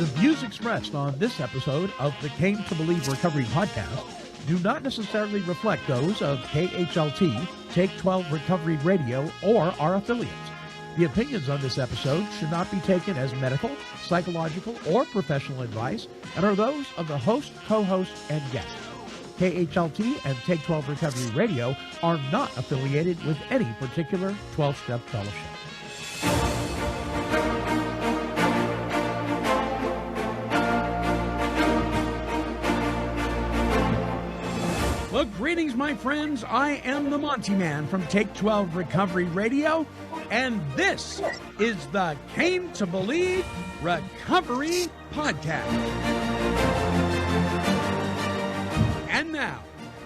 views expressed on this episode of the Came to Believe Recovery podcast do not necessarily reflect those of KHLT, Take 12 Recovery Radio, or our affiliates. The opinions on this episode should not be taken as medical, psychological, or professional advice and are those of the host, co-host, and guest. KHLT and Take 12 Recovery Radio are not affiliated with any particular 12-step fellowship. Well, greetings, my friends. I am the Monty Man from Take 12 Recovery Radio, and this is the Came to Believe Recovery Podcast. And now,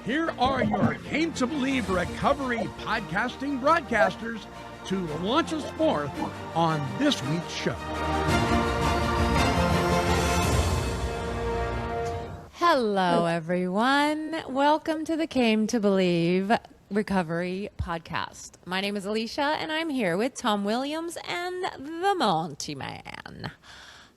here are your Came to Believe Recovery podcasting broadcasters to launch us forth on this week's show. Hello, everyone. Welcome to the Came to Believe Recovery Podcast. My name is Alicia, and I'm here with Tom Williams and the Monty Man.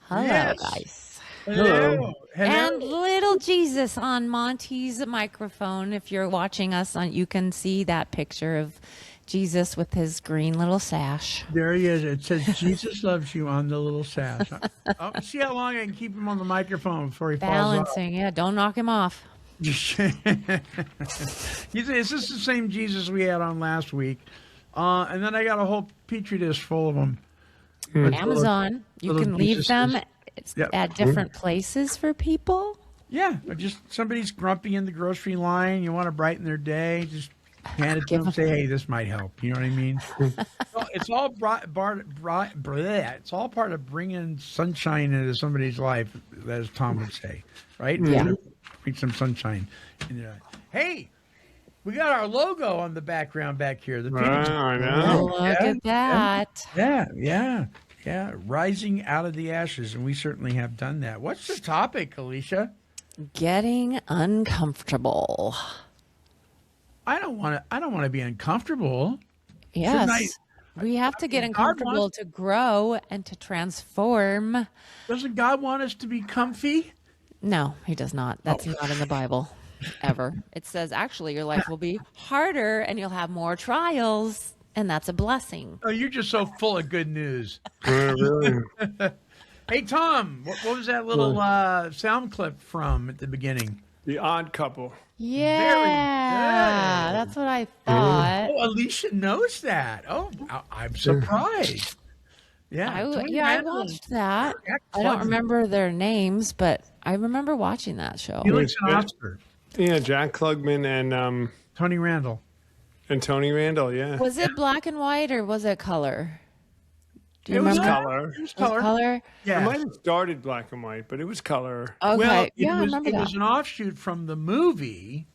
Hello, Yes. guys. Hello. And little Jesus on Monty's microphone. If you're watching us, you can see that picture of Jesus with his green little sash. There he is. It says, Jesus loves you on the little sash. See how long I can keep him on the microphone before he falls Balancing, yeah, don't knock him off. off. Is this the same Jesus we had on last week? And then I got a whole Petri dish full of them. Amazon, you little can leave Jesuses. them Yep. at different places for people. Yeah, or just somebody's grumpy in the grocery line. You want to brighten their day. Just hand it to them. Say, hey, this might help. You know what I mean? Well, it's all it's all part of bringing sunshine into somebody's life, as Tom would say, right? Yeah. Bring some sunshine. Hey, we got our logo on the background back here. The I know. Look at that. Yeah, rising out of the ashes, and we certainly have done that. What's the topic, Alicia? Getting uncomfortable. I don't want to be uncomfortable. Yes. We have to get God uncomfortable wants- to grow and to transform. Doesn't God want us to be comfy? No, he does not. That's not in the Bible ever. It says actually your life will be harder and you'll have more trials, and that's a blessing. Oh, you're just so full of good news. Really? Hey, Tom, what was that little sound clip from at the beginning? The Odd Couple. Yeah. That's what I thought. Oh, Alicia knows that. Oh, I'm surprised. Yeah, Tony I Randall, watched that. Jack I don't Klugman, remember their names, but I remember watching that show. Felix and Oscar, Yeah, Jack Klugman Tony Randall. and Tony Randall. Yeah, Was it black and white or was it color? Do you It was remember? color. It was Was it color. color? It Yeah. might have started black and white, but it was color. Okay. Well, yeah, I remember it that. was an offshoot from the movie,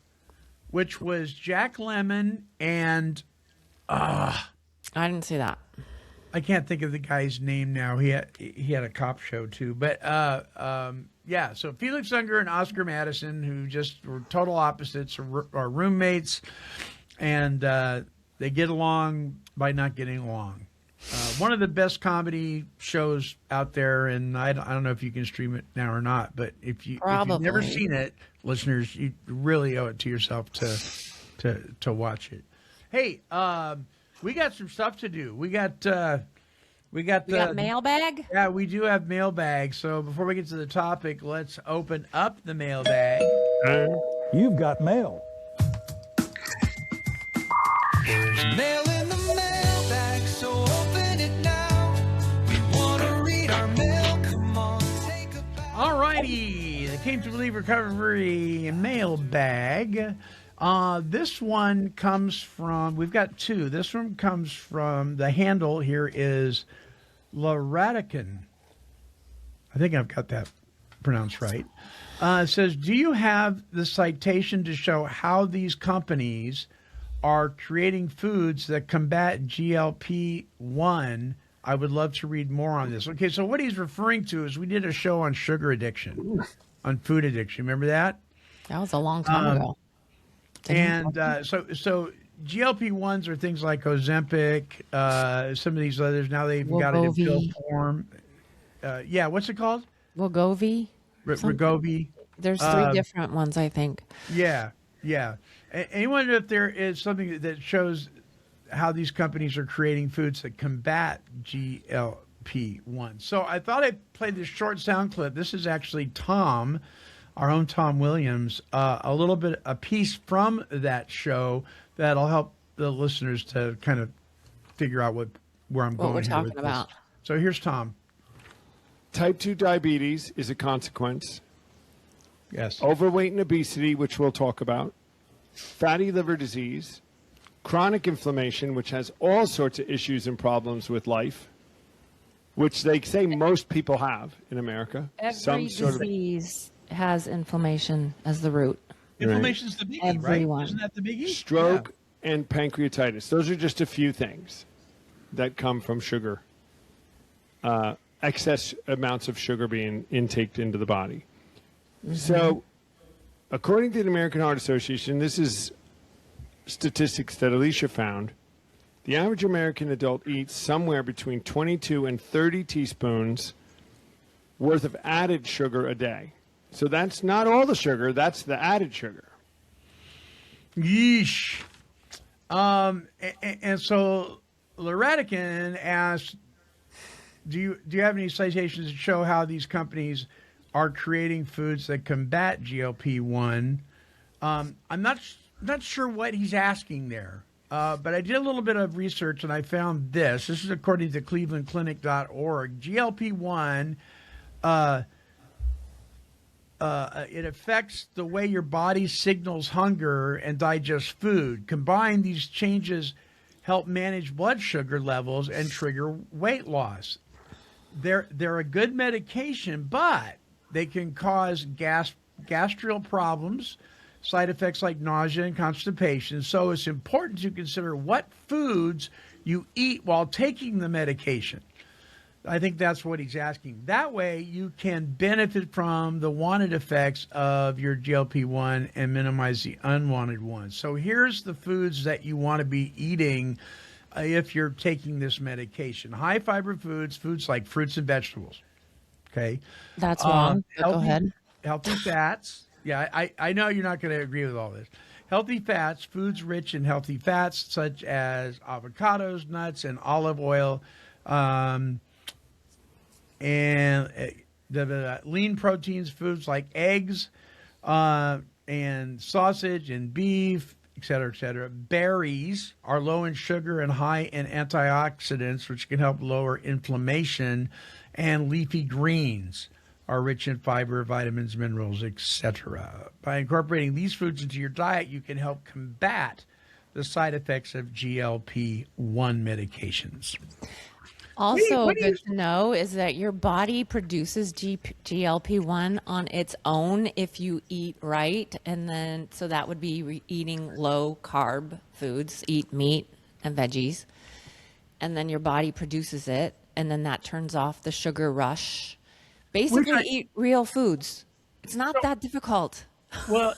which was Jack Lemmon and I didn't see that. I can't think of the guy's name now. He had a cop show too, but yeah. So Felix Unger and Oscar Madison, who just were total opposites, are roommates, and they get along by not getting along. One of the best comedy shows out there, and I don't know if you can stream it now or not, but if you've never Probably. seen it, listeners, you really owe it to yourself to watch it. Hey, we got some stuff to do. We got We got mailbag? Yeah, we do have mailbag. So before we get to the topic, let's open up the mailbag. You've got mail. Mail in the mailbag, so open it now. We want to read our mail. Come on, take a bow. All righty, the Came to Believe Recovery mailbag. This one comes from, we've got two. This one comes from, the handle here is Laratican. I think I've got that pronounced right. It says, do you have the citation to show how these companies are creating foods that combat GLP-1? I would love to read more on this. Okay, so what he's referring to is we did a show on sugar addiction, on food addiction. Remember that? That was a long time ago. And so GLP-1s are things like Ozempic, some of these others. Now they've got it in pill Wegovy. form. Yeah, what's it called? Wegovy. Wegovy. There's three different ones, I think. Yeah, yeah. And you wonder if there is something that shows how these companies are creating foods that combat GLP-1. So I thought I'd play this short sound clip. This is actually Tom, our own Tom Williams, a piece from that show that'll help the listeners to kind of figure out where I'm going we're here talking with this. about. So here's Tom. Type 2 diabetes is a consequence. Yes. Overweight and obesity, which we'll talk about. Fatty liver disease. Chronic inflammation, which has all sorts of issues and problems with life, which they say most people have in America. Every disease has inflammation as the root. Inflammation's the biggie, Everyone. right? Isn't that the biggie? Stroke and pancreatitis. Those are just a few things that come from sugar. Excess amounts of sugar being intaked into the body. So, according to the American Heart Association, this is statistics that Alicia found. The average American adult eats somewhere between 22 and 30 teaspoons worth of added sugar a day. So that's not all the sugar, that's the added sugar. Yeesh. And so Loretican asked, do you have any citations that show how these companies are creating foods that combat GLP-1? I'm not sure what he's asking there, but I did a little bit of research and I found this. This is according to clevelandclinic.org. GLP-1, it affects the way your body signals hunger and digests food. Combined, these changes help manage blood sugar levels and trigger weight loss. They're a good medication, but they can cause gastrial problems, side effects like nausea and constipation. So it's important to consider what foods you eat while taking the medication. I think that's what he's asking. That way you can benefit from the wanted effects of your GLP-1 and minimize the unwanted ones. So here's the foods that you want to be eating if you're taking this medication. High fiber foods, foods like fruits and vegetables. Okay. That's wrong. But go ahead. Healthy fats. Yeah, I know you're not going to agree with all this. Healthy fats, foods rich in healthy fats such as avocados, nuts, and olive oil. And the lean proteins, foods like eggs and sausage and beef, et cetera, et cetera. Berries are low in sugar and high in antioxidants, which can help lower inflammation. And leafy greens are rich in fiber, vitamins, minerals, etc. By incorporating these foods into your diet, you can help combat the side effects of GLP-1 medications. Also, good to know is that your body produces GLP-1 on its own if you eat right. And then, so that would be eating low carb foods, eat meat and veggies. And then your body produces it. And then that turns off the sugar rush. Basically, eat real foods. It's not that difficult. Well,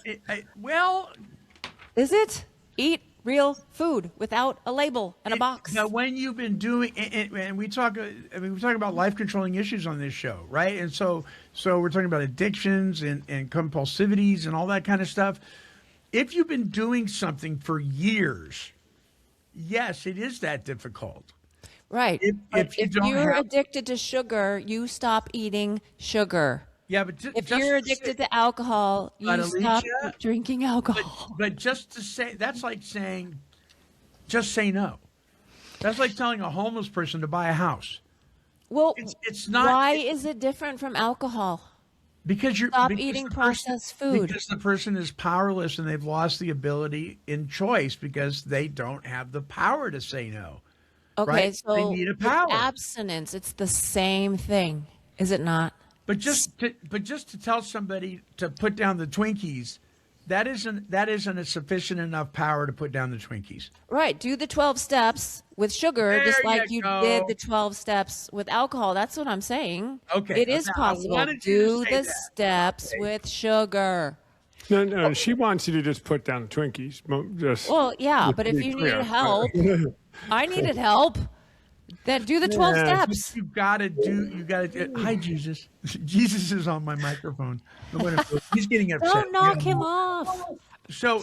Is it? Eat real food without a label and a box. Now, when you've been doing, and we talk about life controlling issues on this show, right? And so we're talking about addictions and compulsivities and all that kind of stuff. If you've been doing something for years, yes, it is that difficult. Right. If you're addicted to sugar, you stop eating sugar. Yeah, but if you're addicted to alcohol, you stop drinking alcohol. But just to say, that's like saying, just say no. That's like telling a homeless person to buy a house. Well, it's not. Why is it different from alcohol? Because stop eating processed food. Because the person is powerless and they've lost the ability in choice because they don't have the power to say no. Okay, right? so they need a power. Abstinence, it's the same thing, is it not? But just to tell somebody to put down the Twinkies, that isn't a sufficient enough power to put down the Twinkies. Right. Do the 12 steps with sugar, just like you did the 12 steps with alcohol. That's what I'm saying. Okay. It is possible. Do the steps with sugar. No, she wants you to just put down the Twinkies. Well, yeah, but if you need help, I needed help. That do the 12 Yeah. steps. You gotta do. You gotta. Hi, Jesus. Jesus is on my microphone. He's getting upset. Don't knock him off. So,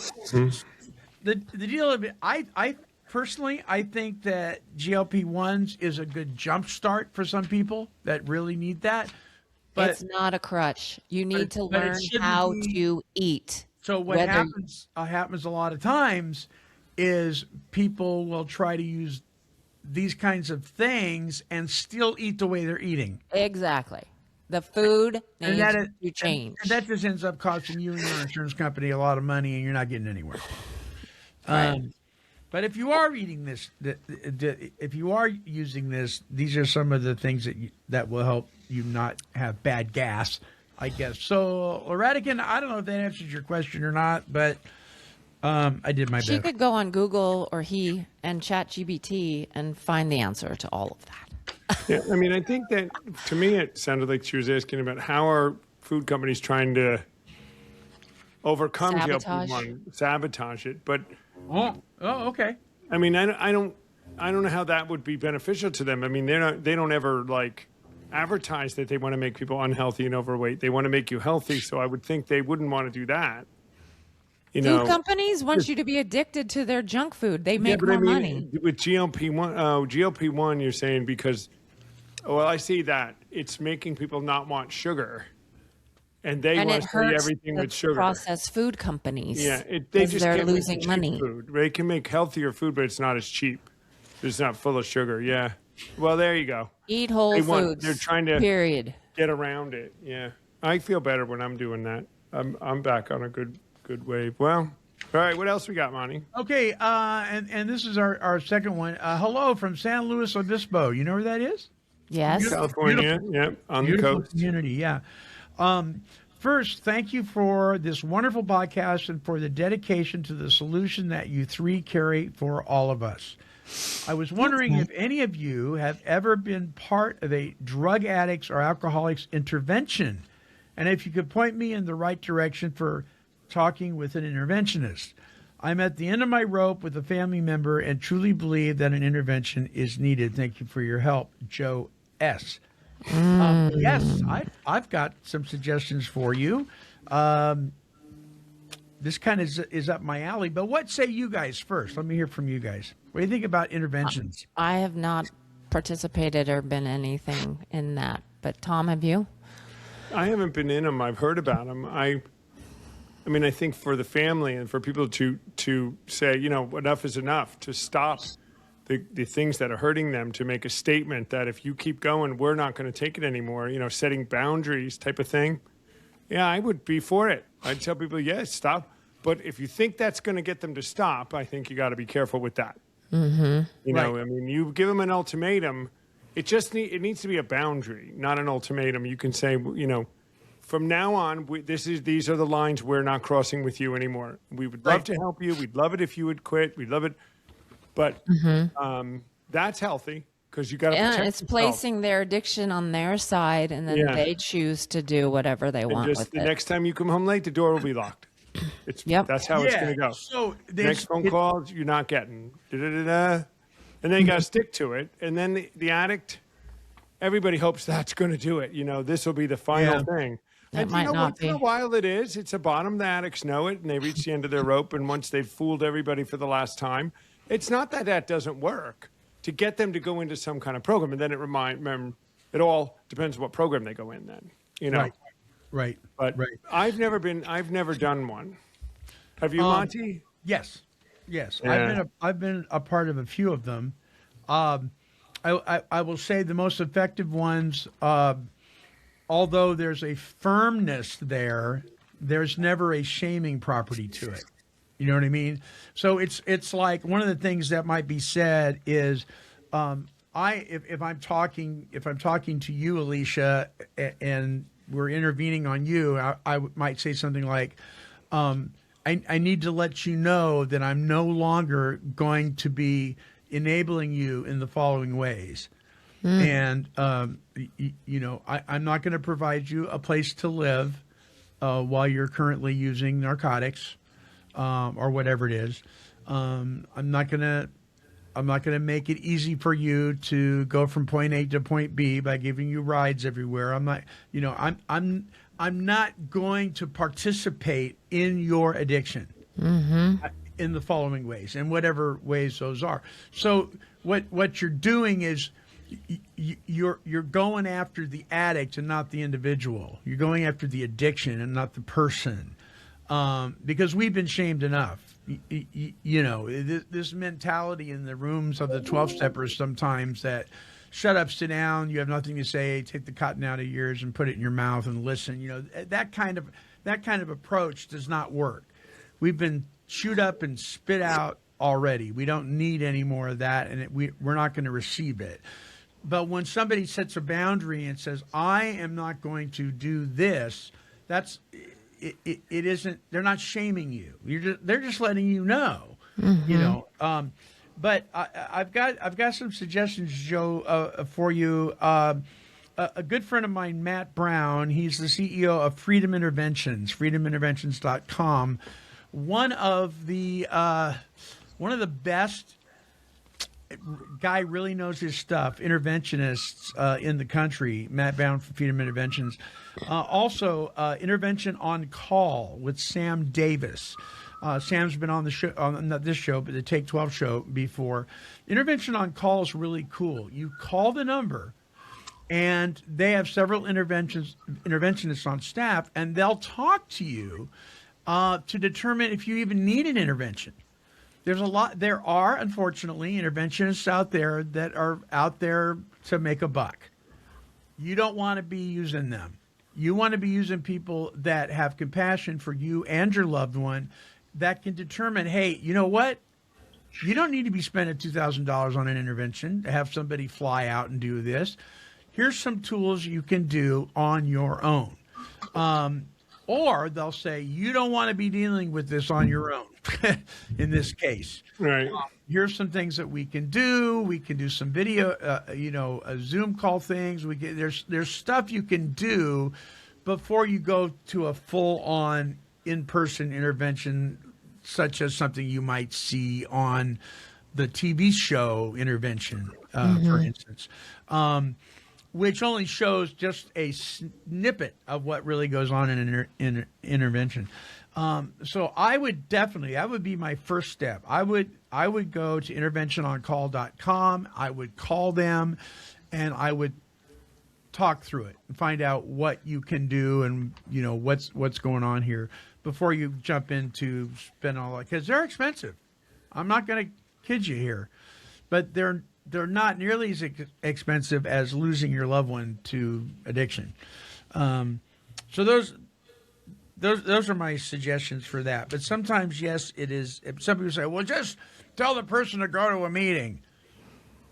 the deal of it, I personally, I think that GLP-1s is a good jump start for some people that really need that. But It's not a crutch. You need to but it learn shouldn't how be- to eat. so what Whether- happens a lot of times is people will try to use these kinds of things and still eat the way they're eating. Exactly. The food needs is- to change. And that just ends up costing you and your insurance company a lot of money, and you're not getting anywhere. Right. But if you are eating this, if you are using this, these are some of the things that will help you not have bad gas, I guess. So, Loratican, I don't know if that answers your question or not, but I did my She best. could go on Google or and ChatGPT and find the answer to all of that. Yeah, I mean, I think that to me it sounded like she was asking about how are food companies trying to overcome Sabotage. GLP-1, sabotage it. But Oh, okay. I mean, I don't know how that would be beneficial to them. I mean, they don't ever like advertise that they want to make people unhealthy and overweight. They want to make you healthy. So I would think they wouldn't want to do that. You know, Food companies want you to be addicted to their junk food. They yeah, make but more I mean, money. with GLP-1, you're saying because, well, I see that it's making people not want sugar, and they And want it to eat hurts everything the with sugar. processed food companies. Yeah, they because just they're can't make losing cheap money. Food. They can make healthier food, but it's not as cheap. It's not full of sugar. Yeah. Well, there you go. Eat whole foods. They're trying to Period. get around it. Yeah. I feel better when I'm doing that. I'm back on a good wave. Well, all right. What else we got, Monty? Okay, and this is our second one. Hello from San Luis Obispo. You know where that is? Yes. California. Yeah. On the Beautiful coast. community, yeah. First, thank you for this wonderful podcast and for the dedication to the solution that you three carry for all of us. I was wondering if any of you have ever been part of a drug addicts or alcoholics intervention, and if you could point me in the right direction for talking with an interventionist. I'm at the end of my rope with a family member and truly believe that an intervention is needed. Thank you for your help, Joe S. Yes, I've got some suggestions for you. This kind of is up my alley, but what say you guys first? Let me hear from you guys. What do you think about interventions? I have not participated or been anything in that. But Tom, have you? I haven't been in them. I've heard about them. I mean, I think for the family and for people to say, you know, enough is enough, to stop the things that are hurting them, to make a statement that if you keep going, we're not going to take it anymore, you know, setting boundaries type of thing. Yeah, I would be for it. I'd tell people, yes, stop. But if you think that's going to get them to stop, I think you got to be careful with that. Mm-hmm. You know, Right. I mean, you give them an ultimatum. It needs to be a boundary, not an ultimatum. You can say, you know, from now on, these are the lines we're not crossing with you anymore. We would love to help you. We'd love it if you would quit. We'd love it, but that's healthy because you got to Yeah, protect it's yourself. placing their addiction on their side, and then Yeah. they choose to do whatever they And want just with the it. next time you come home late, the door will be locked. Yep. That's how it's going to go. So Next phone call, you're not getting. Da-da-da-da. And then you got to stick to it. And then the addict, everybody hopes that's going to do it. You know, this will be the final Yeah. thing. That And might you know, not once in a be. while it is. It's a bottom. The addicts know it, and they reach the end of their rope. And once they've fooled everybody for the last time, it's not that doesn't work. To get them to go into some kind of program, and then remember, it all depends what program they go in. Then you know. Right. But Right. I've never done one. Have you, Monty? Yes. Yeah. I've been a part of a few of them. I will say the most effective ones, although there's a firmness there, there's never a shaming property to it. You know what I mean? So it's like one of the things that might be said is, if I'm talking to you, Alicia, and we're intervening on you, I might say something like, I need to let you know that I'm no longer going to be enabling you in the following ways. And, you know, I'm not going to provide you a place to live while you're currently using narcotics or whatever it is. I'm not going to I'm not going to make it easy for you to go from point A to point B by giving you rides everywhere. I'm not, I'm not going to participate in your addiction in the following ways, in whatever ways those are. So what you're doing is you're going after the addict and not the individual. You're going after the addiction and not the person, because we've been shamed enough. This mentality in the rooms of the 12-steppers sometimes that shut up, sit down, you have nothing to say, take the cotton out of your ears and put it in your mouth and listen. That kind of approach does not work. We've been chewed up and spit out already. We don't need any more of that, and we're not going to receive it. But when somebody sets a boundary and says, I am not going to do this, that's it isn't, they're not shaming you. They're just letting you know, but I've got some suggestions, Joe, for you. A good friend of mine, Matt Brown, he's the CEO of Freedom Interventions, freedominterventions.com. One of the best, guy really knows his stuff, interventionists in the country, Matt Brown from Freedom Interventions. Also, Intervention on Call with Sam Davis. Sam's been on the show, not this show, but the Take 12 show before. Intervention on Call is really cool. You call the number, and they have several interventionists on staff, and they'll talk to you to determine if you even need an intervention. There are, unfortunately, interventionists out there that are out there to make a buck. You don't want to be using them. You want to be using people that have compassion for you and your loved one, that can determine, hey, you know what? You don't need to be spending $2,000 on an intervention to have somebody fly out and do this. Here's some tools you can do on your own. Or they'll say, you don't want to be dealing with this on your own, in this case. Right. Here's some things that we can do. We can do some video, Zoom call things. There's stuff you can do before you go to a full-on in-person intervention, such as something you might see on the TV show Intervention, for instance. Which only shows just a snippet of what really goes on in an intervention. So I would definitely, that would be my first step. I would go to interventiononcall.com. I would call them, and I would talk through it and find out what you can do and what's going on here before you jump into spend all that, because they're expensive. I'm not going to kid you here, but they're not nearly as expensive as losing your loved one to addiction. So those are my suggestions for that. But sometimes, yes, it is. Some people say, well, just tell the person to go to a meeting.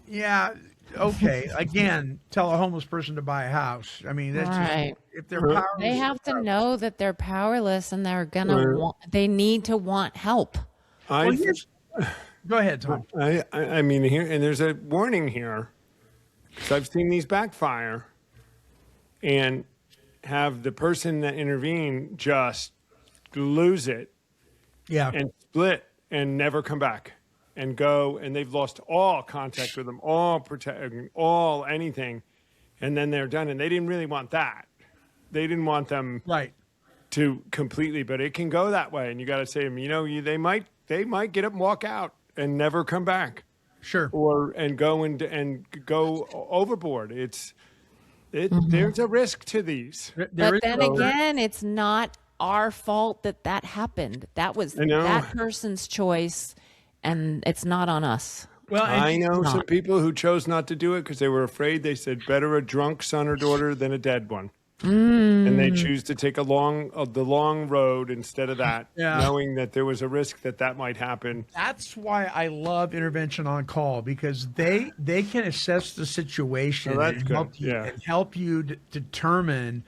Yeah, okay. Again, tell a homeless person to buy a house. I mean, that's Right. just, if they're powerless. They have to know that they're powerless and they're gonna they need to want help. Well, go ahead, Tom. I mean, here, and there's a warning here. So I've seen these backfire and have the person that intervened just lose it Yeah. and split and never come back and go, and they've lost all contact with them, all anything, and then they're done. And they didn't really want that. They didn't want them Right. to completely, but it can go that way. And you got to say to them, they might get up and walk out and never come back, Sure. and go overboard. There's a risk to these. There But is then no- again, it's not our fault that happened. That was I know. that person's choice, and it's not on us. well, and- I know some not. people who chose not to do it because they were afraid. They said, better a drunk son or daughter than a dead one. And they choose to take the long road instead of that, Yeah. knowing that there was a risk that might happen. That's why I love Intervention on Call, because they can assess the situation Oh, that's and good. help you, Yeah. and help you determine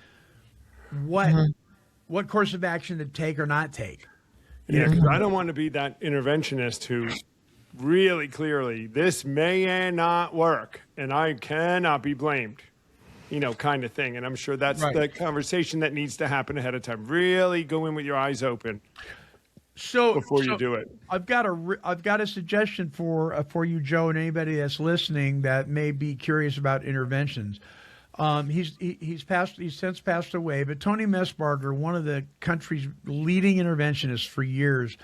what course of action to take or not take. Yeah, because I don't want to be that interventionist who really clearly, this may not work and I cannot be blamed, kind of thing. And I'm sure that's Right. the conversation that needs to happen ahead of time. Really go in with your eyes open. before you do it. I've got a suggestion for you, Joe, and anybody that's listening that may be curious about interventions. He's since passed away, but Tony Messbarger, one of the country's leading interventionists for years.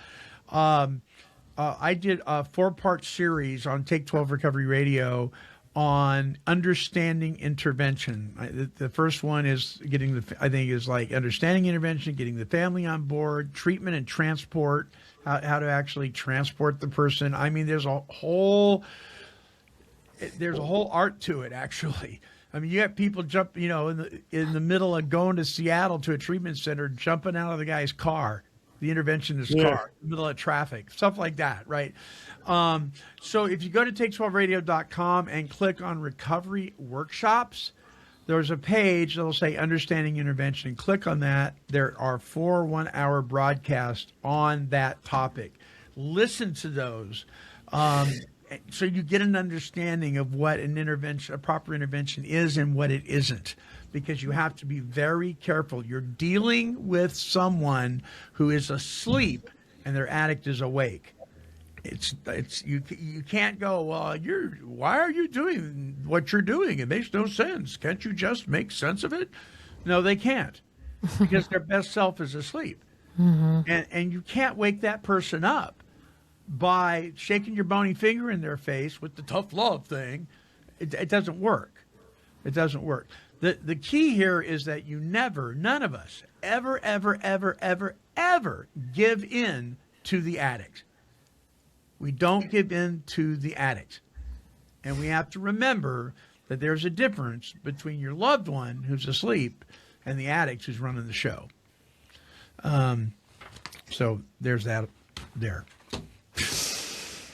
I did a 4-part series on Take 12 Recovery Radio on understanding intervention. The first one is understanding intervention, getting the family on board, treatment and transport, how to actually transport the person. I mean, there's a whole art to it, actually. I mean, you have people jump, in the middle of going to Seattle to a treatment center, jumping out of the guy's car, the interventionist's car, in the middle of traffic, stuff like that, right? So if you go to take12radio.com and click on recovery workshops, there's a page that'll say understanding intervention. Click on that. There are 4 one-hour broadcasts on that topic. Listen to those. So you get an understanding of what a proper intervention is and what it isn't, because you have to be very careful. You're dealing with someone who is asleep and their addict is awake. You can't go, well, why are you doing what you're doing? It makes no sense. Can't you just make sense of it? No, they can't, because their best self is asleep. And you can't wake that person up by shaking your bony finger in their face with the tough love thing. It doesn't work. It doesn't work. The key here is that none of us ever give in to the addict. We don't give in to the addict. And we have to remember that there's a difference between your loved one who's asleep and the addict who's running the show. So there's that there.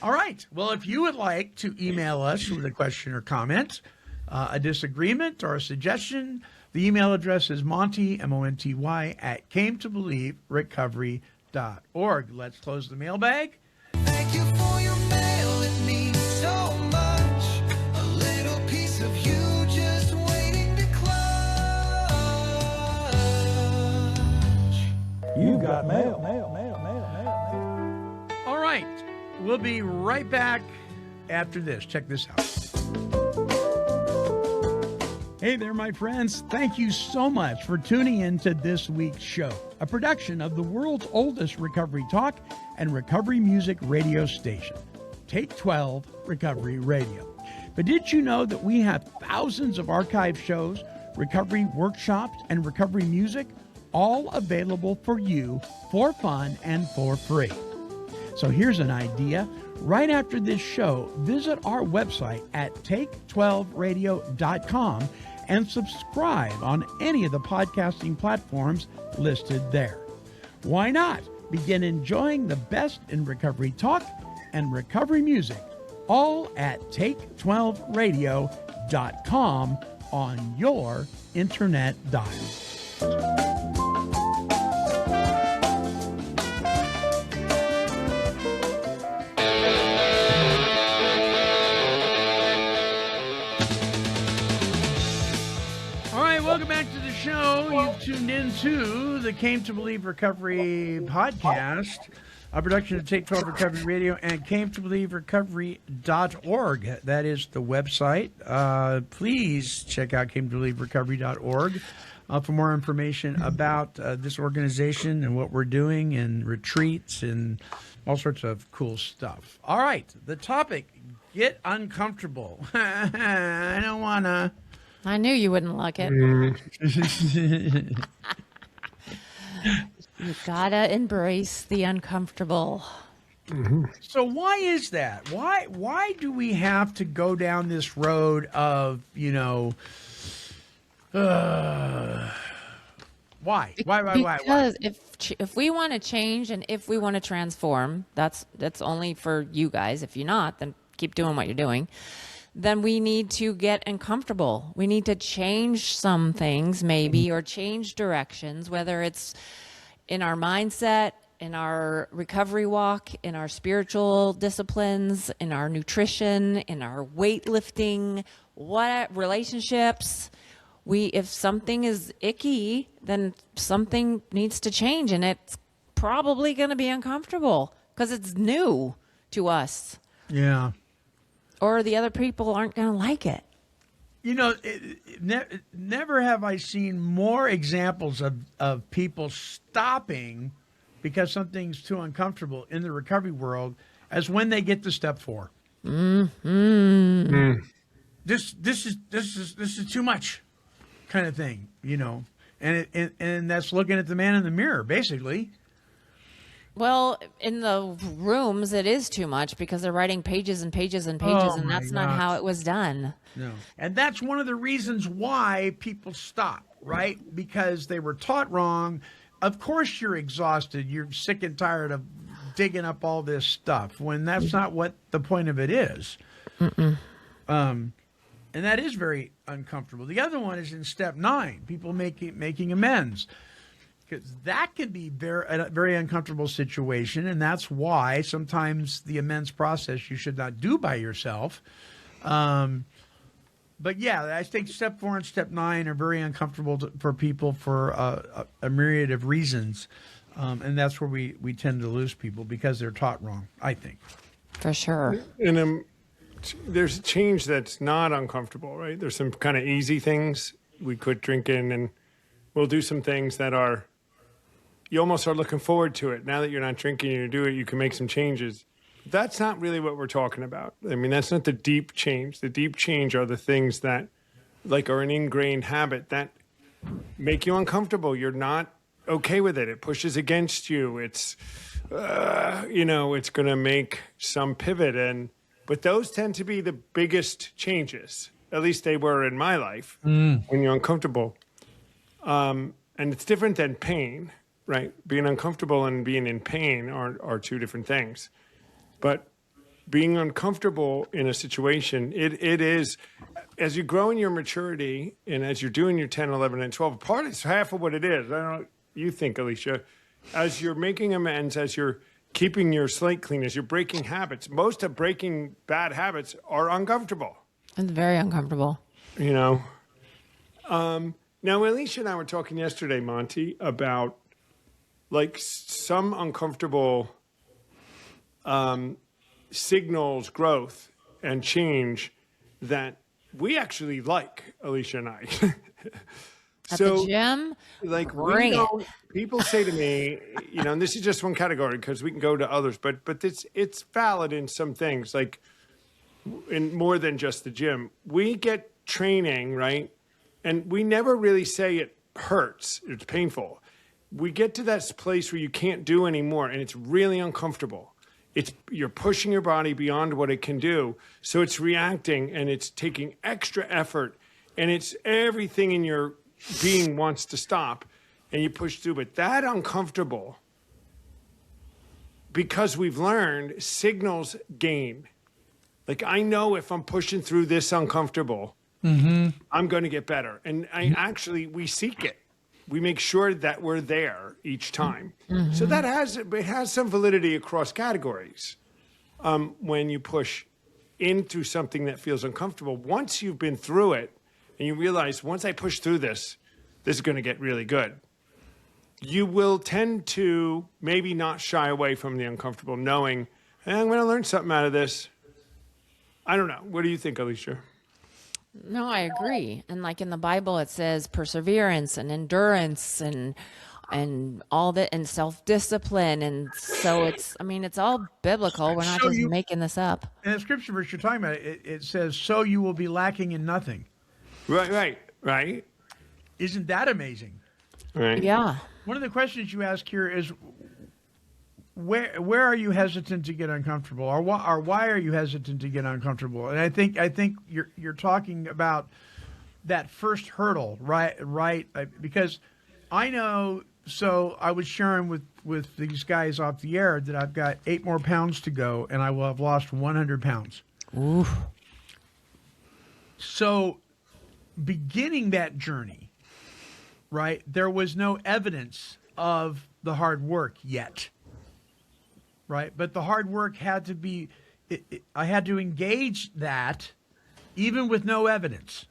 All right. Well, if you would like to email us with a question or comment, a disagreement or a suggestion, the email address is Monty, MONTY, at cametobelieverecovery.org. Let's close the mailbag. Thank you for your mail, it means so much. A little piece of you just waiting to clutch. You've got mail. All right. We'll be right back after this. Check this out. Hey there, my friends. Thank you so much for tuning in to this week's show, a production of the world's oldest recovery talk and recovery music radio station, Take 12 Recovery Radio. But did you know that we have thousands of archive shows, recovery workshops, and recovery music, all available for you for fun and for free? So here's an idea. Right after this show, visit our website at take12radio.com and subscribe on any of the podcasting platforms listed there. Why not begin enjoying the best in recovery talk and recovery music, all at take12radio.com on your internet dial. Welcome back to the show. You've tuned into the Came to Believe Recovery podcast, a production of Take 12 Recovery Radio and cametobelieverecovery.org. That is the website. Please check out cametobelieverecovery.org for more information about this organization and what we're doing and retreats and all sorts of cool stuff. All right, the topic, get uncomfortable. I don't want to. I knew you wouldn't like it. You gotta embrace the uncomfortable. So why is that? Why do we have to go down this road of, why? Because if we want to change and if we want to transform, that's only for you guys. If you're not, then keep doing what you're doing. Then we need to get uncomfortable. We need to change some things maybe, or change directions, whether it's in our mindset, in our recovery walk, in our spiritual disciplines, in our nutrition, in our weightlifting, relationships. If something is icky, then something needs to change, and it's probably going to be uncomfortable because it's new to us, Yeah. or the other people aren't going to like it. You know, never have I seen more examples of people stopping because something's too uncomfortable in the recovery world as when they get to step 4. This is too much, kind of thing, you know, and that's looking at the man in the mirror, basically. Well, in the rooms, it is too much because they're writing pages and pages and pages, Oh, and my that's not gosh. how it was done. No. And that's one of the reasons why people stop, right? Because they were taught wrong. Of course, you're exhausted. You're sick and tired of digging up all this stuff when that's not what the point of it is. And that is very uncomfortable. The other one is in step 9, people making amends. Because that can be a very uncomfortable situation, and that's why sometimes the amends process you should not do by yourself. But yeah, I think step 4 and step 9 are very uncomfortable for people for a myriad of reasons, and that's where we tend to lose people because they're taught wrong, I think. For sure. And there's a change that's not uncomfortable, right? There's some kind of easy things. We quit drinking, and we'll do some things that are, you almost are looking forward to it. Now that you're not drinking and you do it, you can make some changes. That's not really what we're talking about. I mean, that's not the deep change. The deep change are the things that, like, are an ingrained habit that make you uncomfortable. You're not okay with it. It pushes against you. It's, it's going to make some pivot. But those tend to be the biggest changes. At least they were in my life when you're uncomfortable. And it's different than pain, right? Being uncomfortable and being in pain are two different things. But being uncomfortable in a situation, it is, as you grow in your maturity and as you're doing your 10, 11, and 12, part is half of what it is. I don't know what you think, Alicia. As you're making amends, as you're keeping your slate clean, as you're breaking habits, most of breaking bad habits are uncomfortable. It's very uncomfortable. You know? Now, Alicia and I were talking yesterday, Monty, about like some uncomfortable signals, growth, and change that we actually like, Alicia and I. At the gym, like, bring we know, it. people say to me, and this is just one category because we can go to others, but it's valid in some things, like in more than just the gym. We get training, right? And we never really say it hurts, it's painful. We get to that place where you can't do anymore, and it's really uncomfortable. You're pushing your body beyond what it can do, so it's reacting, and it's taking extra effort, and it's everything in your being wants to stop, and you push through. But that uncomfortable, because we've learned, signals gain. Like, I know if I'm pushing through this uncomfortable, I'm going to get better. And we seek it. We make sure that we're there each time. So it has some validity across categories. When you push into something that feels uncomfortable, once you've been through it and you realize, once I push through this is going to get really good. You will tend to maybe not shy away from the uncomfortable, knowing, hey, I'm going to learn something out of this. I don't know. What do you think, Alicia? No, I agree. And like in the Bible, it says perseverance and endurance and all that, and self-discipline. And so it's all biblical. We're not So just you- making this up. And the scripture verse you're talking about, it says, so you will be lacking in nothing. Right. Isn't that amazing? Right. Yeah. One of the questions you ask here is, where are you hesitant to get uncomfortable, or why are you hesitant to get uncomfortable? And I think you're talking about that first hurdle, right? Because I know. So I was sharing with these guys off the air that I've got 8 more pounds to go, and I will have lost 100 pounds. Oof. So beginning that journey, right, there was no evidence of the hard work yet. Right. But the hard work had to be, I had to engage that even with no evidence.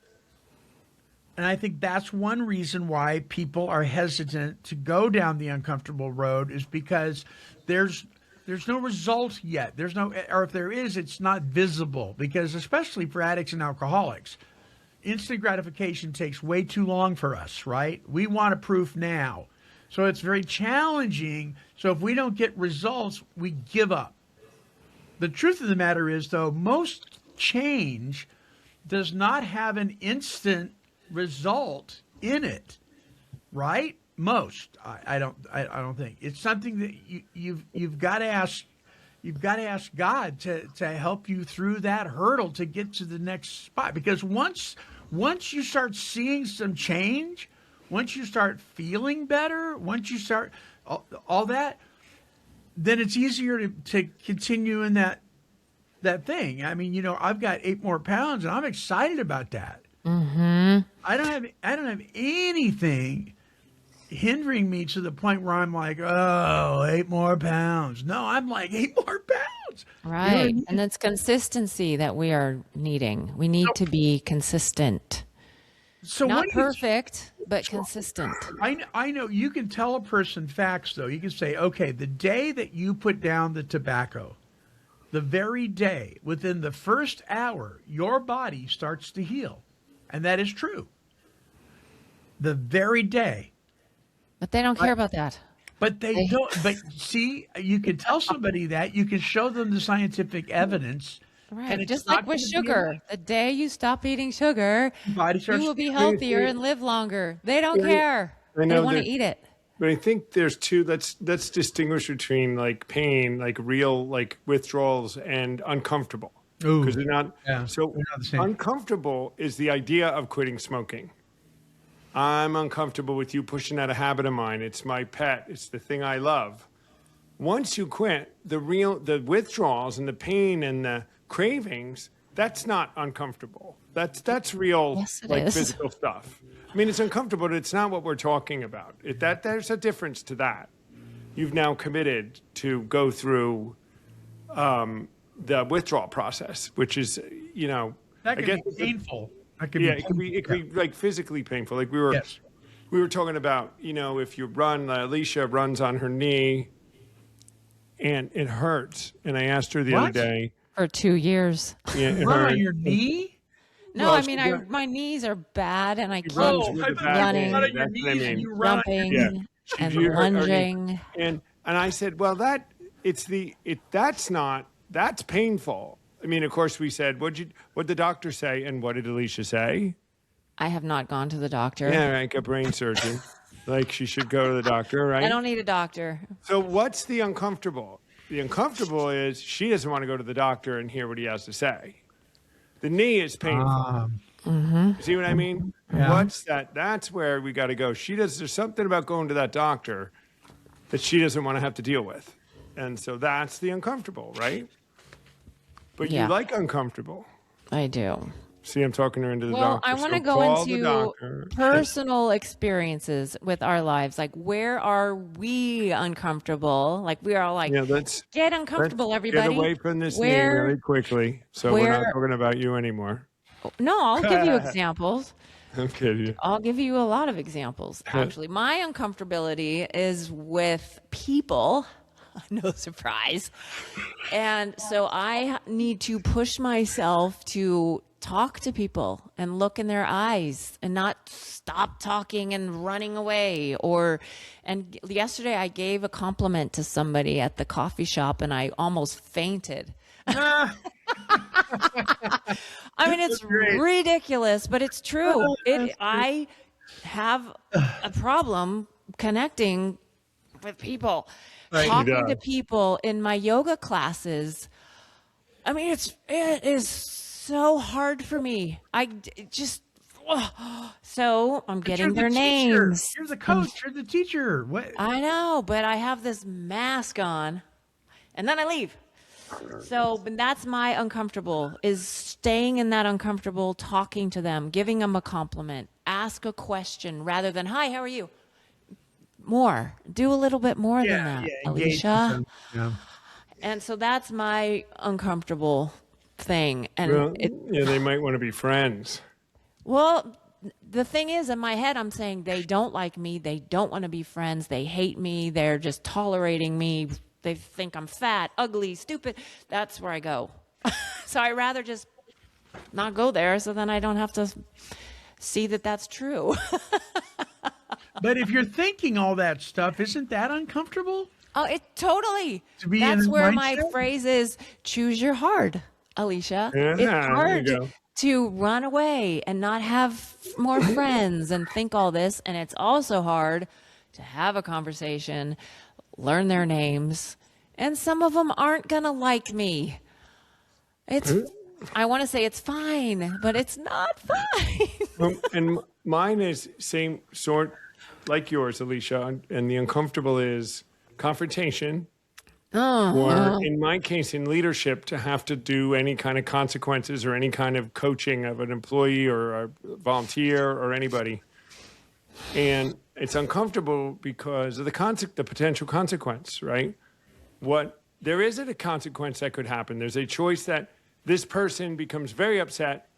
And I think that's one reason why people are hesitant to go down the uncomfortable road is because there's no result yet. There's no, or if there is, it's not visible because especially for addicts and alcoholics, instant gratification takes way too long for us, right? We want a proof now. So it's very challenging. So if we don't get results, we give up. The truth of the matter is, though, most change does not have an instant result in it, right? Most, I don't think it's something that you've got to ask. You've got to ask God to help you through that hurdle to get to the next spot. Because once you start seeing some change, once you start feeling better, once you start all that, then it's easier to continue in that thing. I mean, I've got 8 more pounds, and I'm excited about that. Mm-hmm. I don't have anything hindering me to the point where I'm like, oh, 8 more pounds. No, I'm like 8 more pounds. Right. You know what I mean? And it's consistency that we are needing. We need to be consistent. So Not what do you- perfect, but consistent. I know you can tell a person facts, though. You can say, okay, the day that you put down the tobacco, the very day, within the first hour, your body starts to heal. And that is true. The very day. But they don't care about that. But they don't. But see, you can tell somebody that. You can show them the scientific evidence. Right. and it's Just not like with gonna be sugar. The day you stop eating sugar, Body you starts will be to- healthier and live longer. They don't care. I They know want to that- eat it. But I think there's two. Let's distinguish between like pain, like real like withdrawals, and uncomfortable Ooh, because they're not. yeah, So they're not the same. uncomfortable is the idea of quitting smoking. I'm uncomfortable with you pushing out a habit of mine. It's my pet. It's the thing I love. Once you quit, the withdrawals and the pain and the cravings, that's not uncomfortable. That's real, Yes, it like is. physical stuff. I mean, it's uncomfortable, but it's not what we're talking about. There's a difference to that. You've now committed to go through the withdrawal process, which is, that I can guess be it's- painful. That can yeah, be it could be like physically painful. Like we Yes. were talking about, if you run, Alicia runs on her knee, and it hurts. And I asked her the other What? day, For 2 years. yeah, it Run on hurt. your knee? No, Well, I mean, she- my knees are bad and I keep runs Oh, with I the thought back you running. run on end. your That's what I knees and mean. you run on your jumping Yeah. and You hurt- lunging. And I said, well, that's painful. I mean, of course, we said, what'd the doctor say, and what did Alicia say? I have not gone to the doctor. Yeah, like a brain surgeon. Like she should go to the doctor, right? I don't need a doctor. So what's the uncomfortable? The uncomfortable is she doesn't want to go to the doctor and hear what he has to say. The knee is painful. See what I mean? Yeah. What's that? That's where we got to go. There's something about going to that doctor that she doesn't want to have to deal with. And so that's the uncomfortable, right? But Yeah. you like uncomfortable. I do. See, I'm talking her into the Well, doctor. I want to So go call the into doctor. personal experiences with our lives. Like, where are we uncomfortable? Like, we are like, Yeah, let's get uncomfortable, let's everybody. Get away from this Where- knee really quickly. So we're where- not talking about you anymore. No, I'll give you examples. I'm kidding. I'll give you a lot of examples, actually. My uncomfortability is with people. No surprise. And so I need to push myself to talk to people and look in their eyes and not stop talking and running away. And yesterday I gave a compliment to somebody at the coffee shop and I almost fainted. I mean, it's ridiculous, but it's true. I have a problem connecting with people, talking to people in my yoga classes. I mean, it is so hard for me. So I'm getting their names. You're the coach. You're the teacher. What? I know, but I have this mask on, and then I leave. So but that's my uncomfortable, is staying in that uncomfortable, talking to them, giving them a compliment, ask a question rather than, hi, how are you? More. Do a little bit more than that, engage with Alicia. them. Yeah. And so that's my uncomfortable thing. And Well, yeah, they might want to be friends. well, the thing is, in my head, I'm saying they don't like me. They don't want to be friends. They hate me. They're just tolerating me. They think I'm fat, ugly, stupid. That's where I go. So I rather just not go there, so then I don't have to see that that's true. But if you're thinking all that stuff, isn't that uncomfortable? Oh, it totally. To be That's in where mindset? my phrase is, choose your hard, Alicia. Yeah, It's there hard you go. to run away and not have more friends and think all this. And it's also hard to have a conversation, learn their names. And some of them aren't going to like me. I want to say it's fine, but it's not fine. And mine is same sort like yours, Alicia. And the uncomfortable is confrontation. Or in my case, in leadership, to have to do any kind of consequences or any kind of coaching of an employee or a volunteer or anybody. And it's uncomfortable because of the potential consequence, right? There isn't a consequence that could happen. There's a choice that this person becomes very upset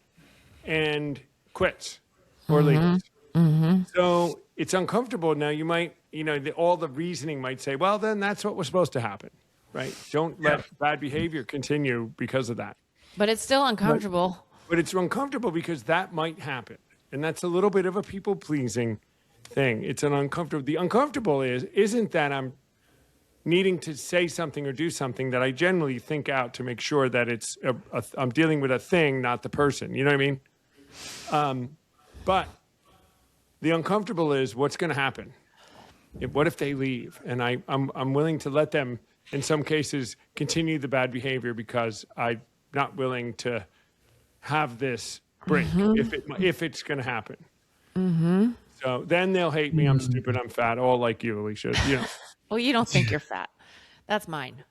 and quits or leaves. So it's uncomfortable. Now you might, all the reasoning might say, well, then that's what was supposed to happen, right? Don't let bad behavior continue because of that. But it's still uncomfortable. But it's uncomfortable because that might happen. And that's a little bit of a people-pleasing thing. It's an uncomfortable. The uncomfortable isn't that I'm needing to say something or do something that I generally think out to make sure that it's I'm dealing with a thing, not the person. You know what I mean? But the uncomfortable is what's going to happen. What if they leave? And I'm willing to let them, in some cases, continue the bad behavior because I'm not willing to have this break if it's going to happen. So then they'll hate me. I'm stupid. I'm fat. All like you, Alicia. Well, you don't think you're fat. That's mine.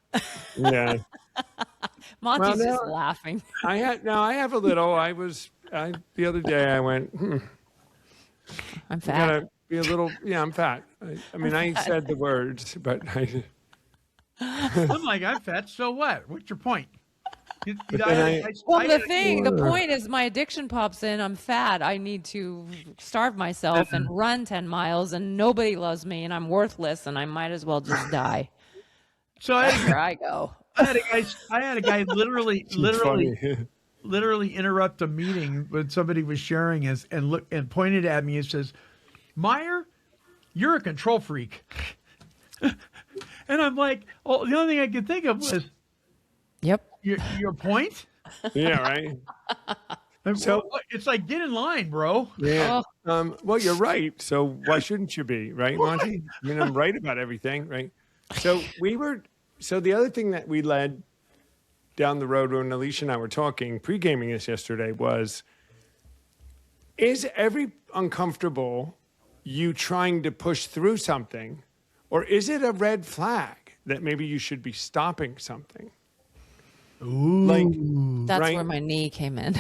Yeah. Monty's Well, just no. laughing. I have a little. The other day I went, I'm I fat. gotta be a little. Yeah, I'm fat. I mean, I said the words, but I'm like, I'm fat. So what? What's your point? Well, the point is my addiction pops in. I'm fat. I need to starve myself and run 10 miles, and nobody loves me, and I'm worthless, and I might as well just die. So I That's where I go. had a guy literally interrupt a meeting when somebody was sharing us and pointed at me and says, "Meyer, you're a control freak." And I'm like, oh, the only thing I could think of was, Yep. your point? yeah, right. So it's like, get in line, bro. Yeah. Well, you're right. So why shouldn't you be, right, Monty? I mean, I'm right about everything, right? So the other thing that we led down the road when Alicia and I were talking, pre-gaming this yesterday, was every uncomfortable you trying to push through something, or is it a red flag that maybe you should be stopping something? Ooh. That's right? where my knee came in.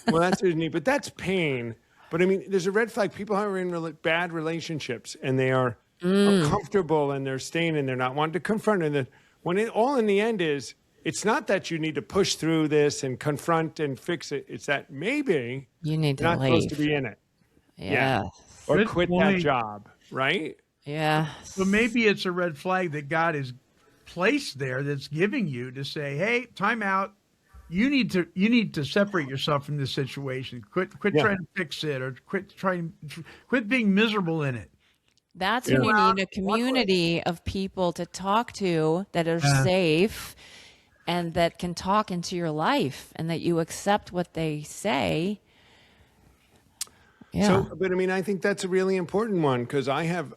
Well, that's neat, but that's pain. But I mean, there's a red flag. People who are in bad relationships and they are uncomfortable and they're staying and they're not wanting to confront. And when it all in the end is, it's not that you need to push through this and confront and fix it. It's that maybe You need to you're not leave. supposed to be in it. Yeah. Or Good quit point. that job, right? Yeah. So maybe it's a red flag that God has placed there that's giving you to say, hey, time out. You need to separate yourself from this situation. Quit Yeah. trying to fix it, or quit being miserable in it. That's when you need a community of people to talk to that are safe and that can talk into your life and that you accept what they say. Yeah. So, but I mean, I think that's a really important one because I have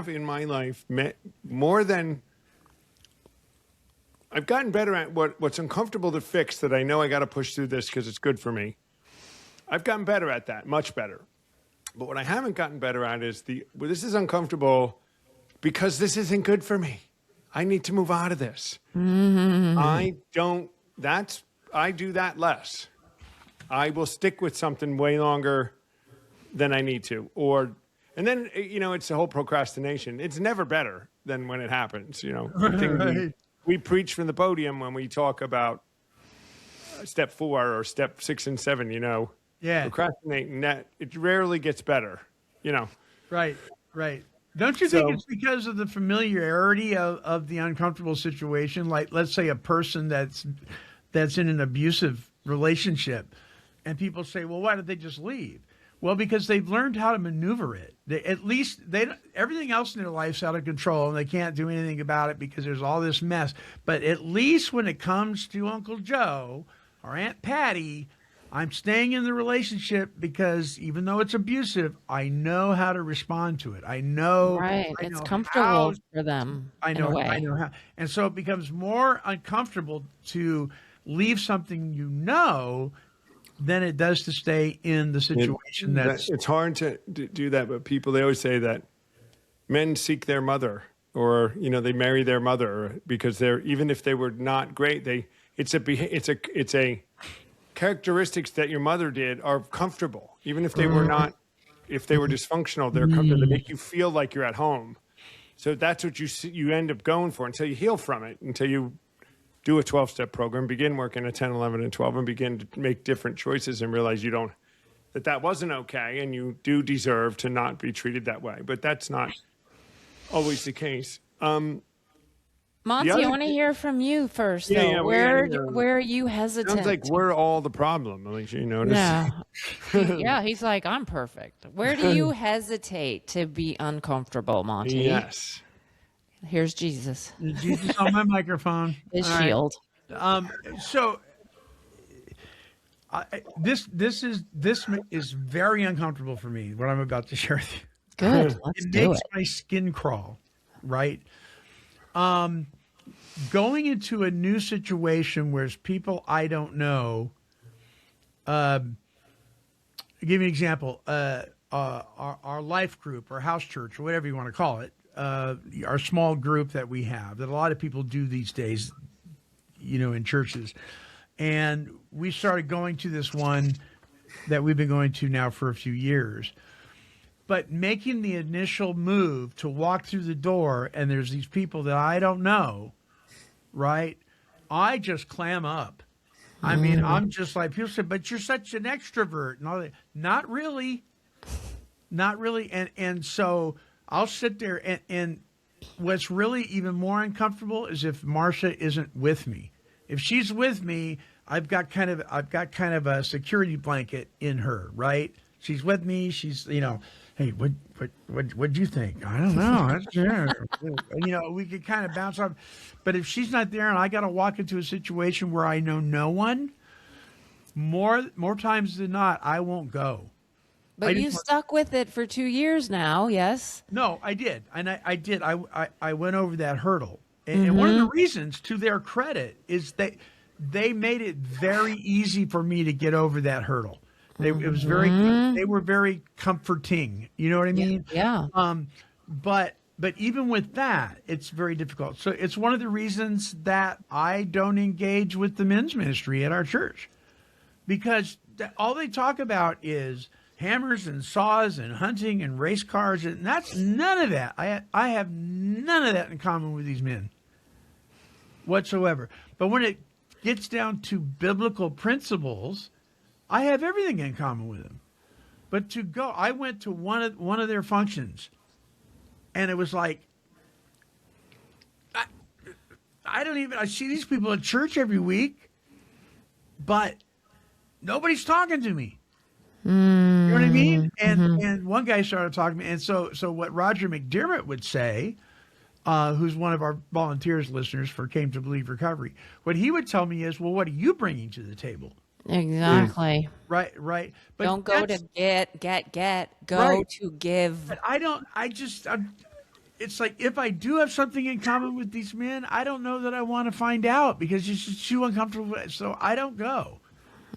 in my life met more than I've gotten better at what's uncomfortable to fix that I know I got to push through this because it's good for me. I've gotten better at that, much better. But what I haven't gotten better at is this is uncomfortable because this isn't good for me. I need to move out of this. I do that less. I will stick with something way longer than I need to. And then, it's the whole procrastination. It's never better than when it happens, The thing we preach from the podium when we talk about step 4 or step 6 and 7, Yeah. procrastinating, that it rarely gets better. You know. Right, right. Don't you So- think it's because of the familiarity of the uncomfortable situation? Like, let's say a person that's in an abusive relationship, and people say, "Well, why did they just leave?" Well, because they've learned how to maneuver it. At least everything else in their life's out of control, and they can't do anything about it because there's all this mess. But at least when it comes to Uncle Joe or Aunt Patty, I'm staying in the relationship because even though it's abusive, I know how to respond to it. I know, Right. I It's know comfortable how- for them. I in know, a way. I know how, and so it becomes more uncomfortable to leave something than it does to stay in the situation that's It's hard to do that, but people, they always say that men seek their mother, or they marry their mother because they're, even if they were not great, it's a characteristics that your mother did are comfortable, even if they were not, if they were dysfunctional, they're comfortable. They make you feel like you're at home. So that's what you end up going for until you heal from it, until you do a 12-step program, begin working at 10, 11, and 12, and begin to make different choices and realize that wasn't okay, and you do deserve to not be treated that way. But that's not always the case. Monty, other I want to thi- hear from you first, Yeah, though. yeah, where are you hesitant? Sounds like we're all the problem, Alicia, you notice? Yeah. Yeah, he's like, I'm perfect. Where do you hesitate to be uncomfortable, Monty? Yes. Here's Jesus, Jesus on my microphone. his All right. shield. So this is very uncomfortable for me. What I'm about to share with you. Good. Let's It do makes it. my skin crawl, right? Going into a new situation where there's people I don't know. I'll give you an example. Our life group or house church or whatever you want to call it, our small group that we have that a lot of people do these days, in churches. And we started going to this one that we've been going to now for a few years. But making the initial move to walk through the door and there's these people that I don't know, right? I just clam up. I mean, I'm just like, people say, but you're such an extrovert and all that. Not really. Not really. And so I'll sit there and what's really even more uncomfortable is if Marcia isn't with me. If she's with me, I've got kind of a security blanket in her, right? She's with me. She's, hey, what'd you think? I don't know. That's, yeah. We could kind of bounce off. But if she's not there and I got to walk into a situation where I know no one, more times than not, I won't go. But you stuck with it for 2 years now, yes? No, I did. And I did. I went over that hurdle. And one of the reasons, to their credit, is that they made it very easy for me to get over that hurdle. They were very comforting. You know what I mean? Yeah. But even with that, it's very difficult. So it's one of the reasons that I don't engage with the men's ministry at our church, because all they talk about is hammers and saws and hunting and race cars, and that's none of that. I have none of that in common with these men whatsoever. But when it gets down to biblical principles, I have everything in common with them. But I went to one of their functions, and it was like, I see these people at church every week, but nobody's talking to me. You know what I mean? And one guy started talking to me, and so what Roger McDermott would say, who's one of our volunteers listeners for Came to Believe Recovery, what he would tell me is, well, what are you bringing to the table? Exactly. Right. But Don't go to get. Go Right. to give. But it's like, if I do have something in common with these men, I don't know that I want to find out because it's just too uncomfortable. So I don't go.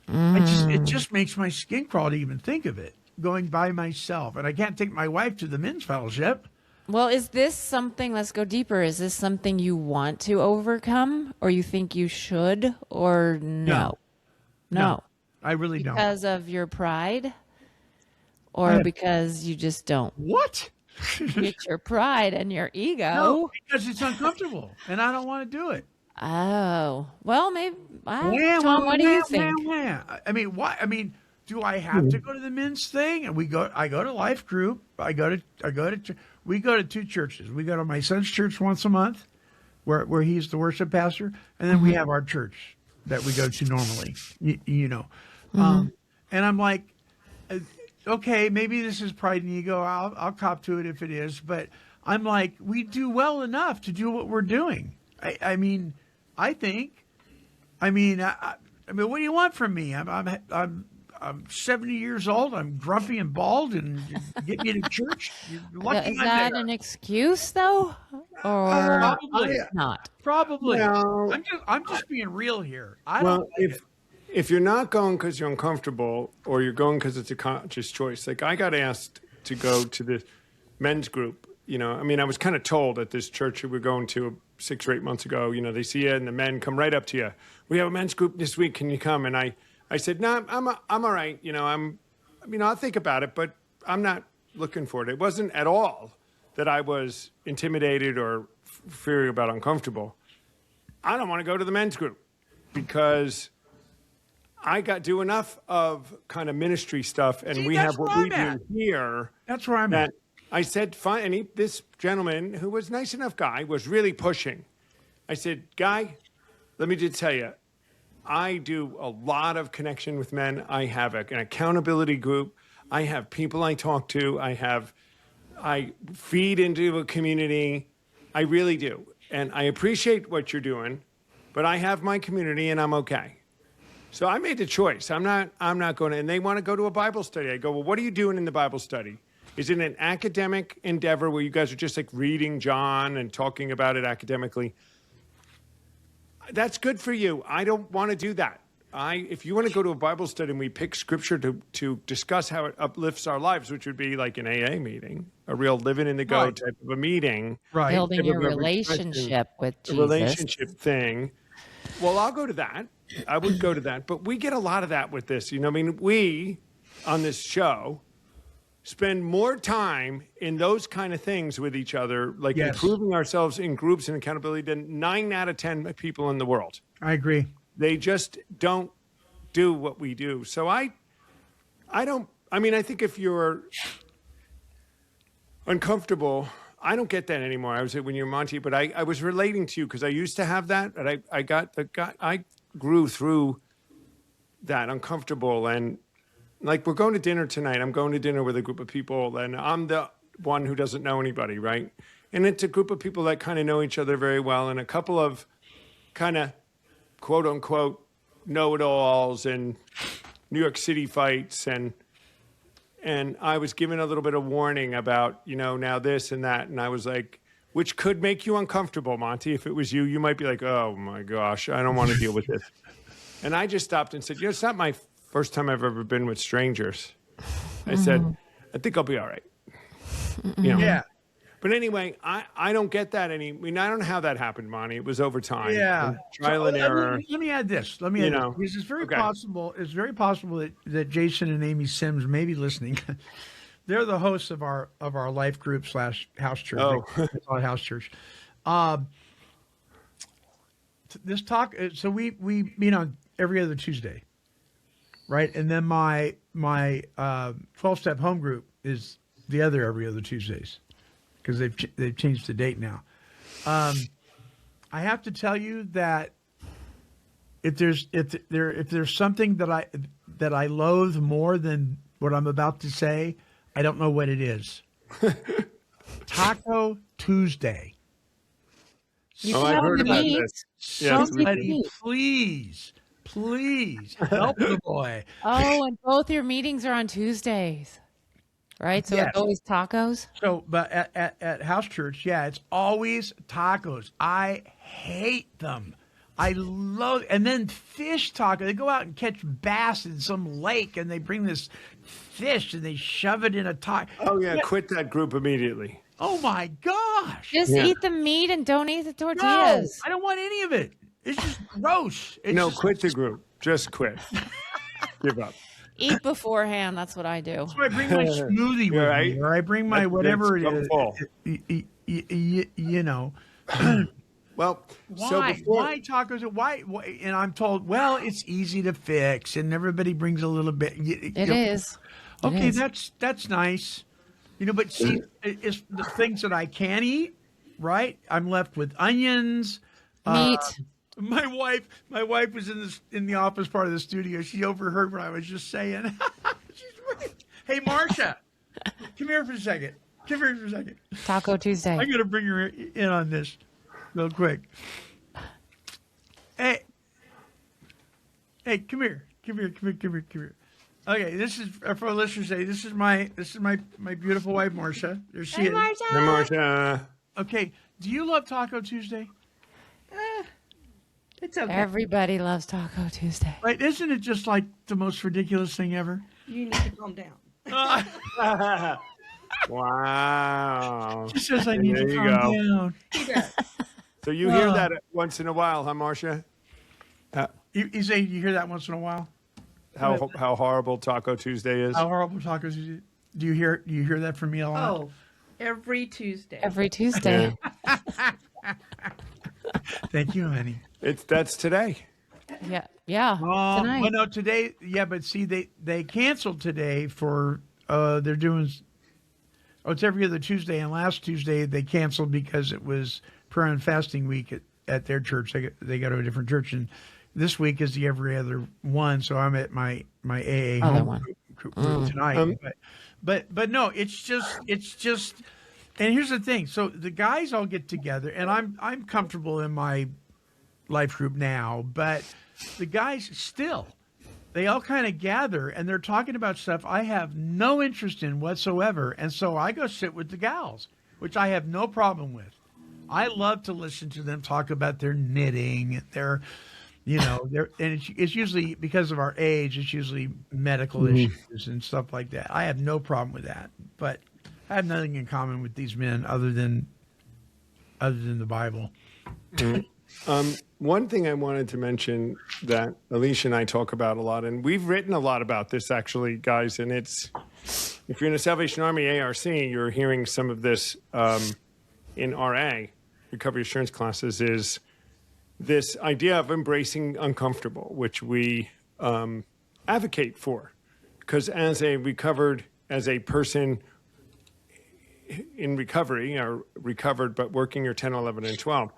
It just makes my skin crawl to even think of it, going by myself. And I can't take my wife to the men's fellowship. Well, is this something, let's go deeper, is this something you want to overcome, or you think you should, or no? No. I really don't. Because of your pride, or because you just don't? What? It's your pride and your ego. No, because it's uncomfortable and I don't want to do it. Oh, well, maybe. Tom, what do you think? I mean, why? I mean, do I have to go to the men's thing? And I go to Life Group. We go to two churches. We go to my son's church once a month, where he's the worship pastor, and then we have our church that we go to normally. You know, and I'm like, okay, maybe this is pride and ego. I'll cop to it if it is, but I'm like, we do well enough to do what we're doing. I mean, what do you want from me? I'm 70 years old. I'm grumpy and bald, and you get me to church. You're lucky Is I'm that there. an excuse though, or Probably not? Probably. No. I'm just being real here. I Well, don't like it. if you're not going because you're uncomfortable, or you're going because it's a conscious choice, like I got asked to go to the men's group. You know, I mean, I was kind of told at this church that we're going to 6 or 8 months ago. You know, they see you and the men come right up to you. We have a men's group this week. Can you come? And I said, no, I'm all right. You know, I'll think about it, but I'm not looking for it. It wasn't at all that I was intimidated or fearing about uncomfortable. I don't want to go to the men's group because I do enough of kind of ministry stuff, and See, we that's have what where we I'm do here. That's where I'm That at. I said, fine. And this gentleman, who was a nice enough guy, was really pushing. I said, Guy, let me just tell you, I do a lot of connection with men. I have an accountability group. I have people I talk to. I feed into a community. I really do. And I appreciate what you're doing, but I have my community and I'm okay. So I made the choice. I'm not going to, and they want to go to a Bible study. I go, well, what are you doing in the Bible study? Is it an academic endeavor where you guys are just like reading John and talking about it academically? That's good for you. I don't want to do that. If you want to go to a Bible study and we pick scripture to discuss how it uplifts our lives, which would be like an AA meeting, a real living in the go Right. type of a meeting, Right. Building your Type of relationship with a Jesus. relationship thing. Well, I'll go to that. I would go to that. But we get a lot of that with this. You know, I mean, we on this show spend more time in those kind of things with each other, like Yes. improving ourselves in groups and accountability, than 9 out of 10 people in the world. I agree. They just don't do what we do. So I think if you're uncomfortable, I don't get that anymore. I was when you're Monty, but I was relating to you because I used to have that, and I grew through that uncomfortable. And like, we're going to dinner tonight. I'm going to dinner with a group of people, and I'm the one who doesn't know anybody, right? And it's a group of people that kind of know each other very well, and a couple of kind of quote unquote know-it-alls and New York City fights, and I was given a little bit of warning about, you know, now this and that, and I was like, which could make you uncomfortable, Monty. If it was you, you might be like, oh my gosh, I don't want to deal with this. And I just stopped and said, you know, it's not my first time I've ever been with strangers. I said, I think I'll be all right. You know? Yeah. But anyway, I don't get that I mean, I don't know how that happened, Monty. It was over time. Yeah. And trial So and error. Let me add this. Because it's very Okay. possible. It's very possible that Jason and Amy Sims may be listening. They're the hosts of our life group / house church. Oh. They call it house church. This talk. So we meet on every other Tuesday, right? And then my 12-step home group is the other every other Tuesdays, because they've changed the date now. I have to tell you that if there's something that I loathe more than what I'm about to say, I don't know what it is. Taco Tuesday. You Oh, can I've have heard the about meat. this. Yes, Somebody, please help the boy. Oh, and both your meetings are on Tuesdays, right? So Yes. it's always tacos. So, but at house church, yeah, it's always tacos. I hate them. I love, and then fish taco. They go out and catch bass in some lake, and they bring this fish and they shove it in a taco. Oh, yeah. Quit that group immediately. Oh my gosh! Just Yeah. eat the meat and don't eat the No, tortillas. I don't want any of it. It's just gross. It's No, just, quit the group. Just quit. Give up. Eat beforehand. That's what I do. So I bring my smoothie with Right. me, or I bring my That's- whatever that's it is. full. You know. Well, Why? so before, Why tacos? Why? And I'm told, well, it's easy to fix, and everybody brings a little bit. It is. It Okay, is. that's nice. But see, it's the things that I can eat. Right, I'm left with onions. Meat. My wife was in the office part of the studio. She overheard what I was just saying. Hey, Marcia, come here for a second. Taco Tuesday. I'm gonna bring her in on this real quick. Hey, come here. Okay, this is for our listeners. Say this is my beautiful wife, Marcia. There she is. Hey, Marcia. Okay, do you love Taco Tuesday? It's okay. Everybody loves Taco Tuesday. Right? Isn't it just like the most ridiculous thing ever? You need to calm down. Wow. She says I need There to you calm go. down. He does. So you hear that once in a while, huh, Marcia? You say you hear that once in a while. How horrible Taco Tuesday is. How horrible tacos is it? Do you hear that from me a lot? Oh, every Tuesday. Every Tuesday. Thank you, honey. That's today. Yeah. Yeah. Tonight. Well, no, today. Yeah, but see, they canceled today for they're doing. Oh, it's every other Tuesday, and last Tuesday they canceled because it was prayer and fasting week at their church. They go to a different church, and this week is the every other one. So I'm at my AA Other home one. group tonight. But no, it's just. And here's the thing. So the guys all get together, and I'm comfortable in my life group now, but the guys still, they all kind of gather and they're talking about stuff I have no interest in whatsoever. And so I go sit with the gals, which I have no problem with. I love to listen to them talk about their knitting, and it's usually because of our age, it's usually medical issues and stuff like that. I have no problem with that, but I have nothing in common with these men other than the Bible. One thing I wanted to mention that Alicia and I talk about a lot, and we've written a lot about this actually, guys, and it's, if you're in the Salvation Army ARC, you're hearing some of this in RA, Recovery Assurance classes, is this idea of embracing uncomfortable, which we advocate for. Because as a person in recovery, or recovered but working your 10, 11, and 12,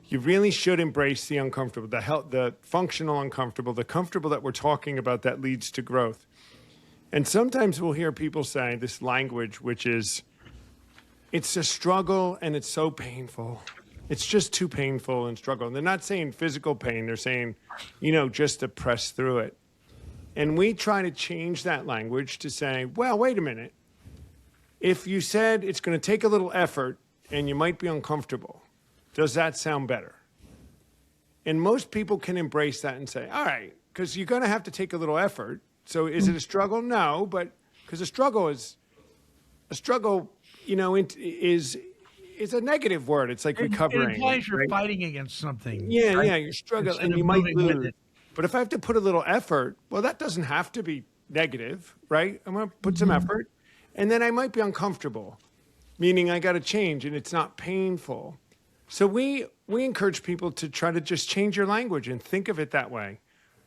you really should embrace the uncomfortable, the functional uncomfortable, the comfortable that we're talking about that leads to growth. And sometimes we'll hear people say this language, which is, it's a struggle and it's so painful. It's just too painful and struggle. And they're not saying physical pain. They're saying, just to press through it. And we try to change that language to say, well, wait a minute. If you said it's going to take a little effort and you might be uncomfortable, does that sound better? And most people can embrace that and say, all right, because you're going to have to take a little effort. So is it a struggle? No, but because a struggle, is a negative word. It's like recovering. It implies you're right? fighting against something. Yeah, right? yeah, you're struggling Instead and of you might moving with lose. it. But if I have to put a little effort, well, that doesn't have to be negative, right? I'm going to put some effort, and then I might be uncomfortable, meaning I got to change, and it's not painful. So we encourage people to try to just change your language and think of it that way.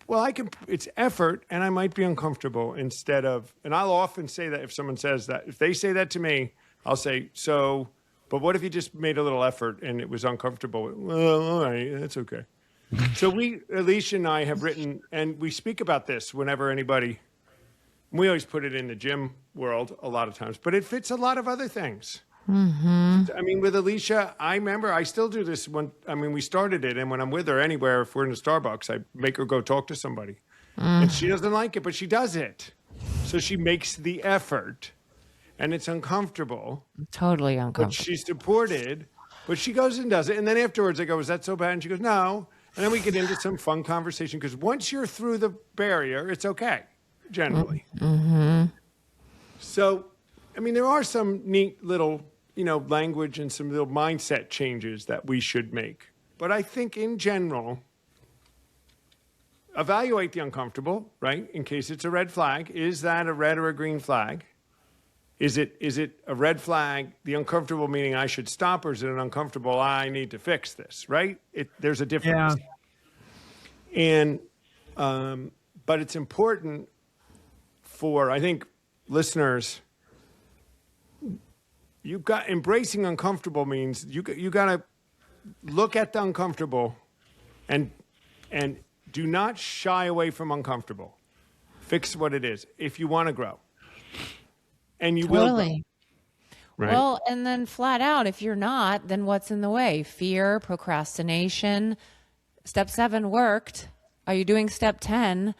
Well, it's effort, and I might be uncomfortable instead of, and I'll often say that if someone says that, if they say that to me, I'll say, but what if you just made a little effort and it was uncomfortable? Well, all right, that's okay. So Alicia and I have written, and we speak about this whenever we always put it in the gym world a lot of times, but it fits a lot of other things. I mean, with Alicia, I remember I still do this we started it, and when I'm with her anywhere, if we're in a Starbucks, I make her go talk to somebody. And she doesn't like it, but she does it. So she makes the effort, and it's uncomfortable. Totally But uncomfortable. she's supported, but she goes and does it. And then afterwards I go, is that so bad? And she goes, no. And then we get into some fun conversation, because once you're through the barrier, it's okay, generally. So, there are some neat little, language and some little mindset changes that we should make. But I think in general, evaluate the uncomfortable, right? In case it's a red flag. Is that a red or a green flag? Is it a red flag, the uncomfortable meaning I should stop, or is it an uncomfortable I need to fix this, right? There's a difference. And but it's important for, I think, listeners, embracing uncomfortable means you got to look at the uncomfortable and do not shy away from uncomfortable. Fix what it is if you want to grow. And you will grow. Totally. Right? Well, and then flat out, if you're not, then what's in the way? Fear, procrastination. Step 7 worked. Are you doing step 10?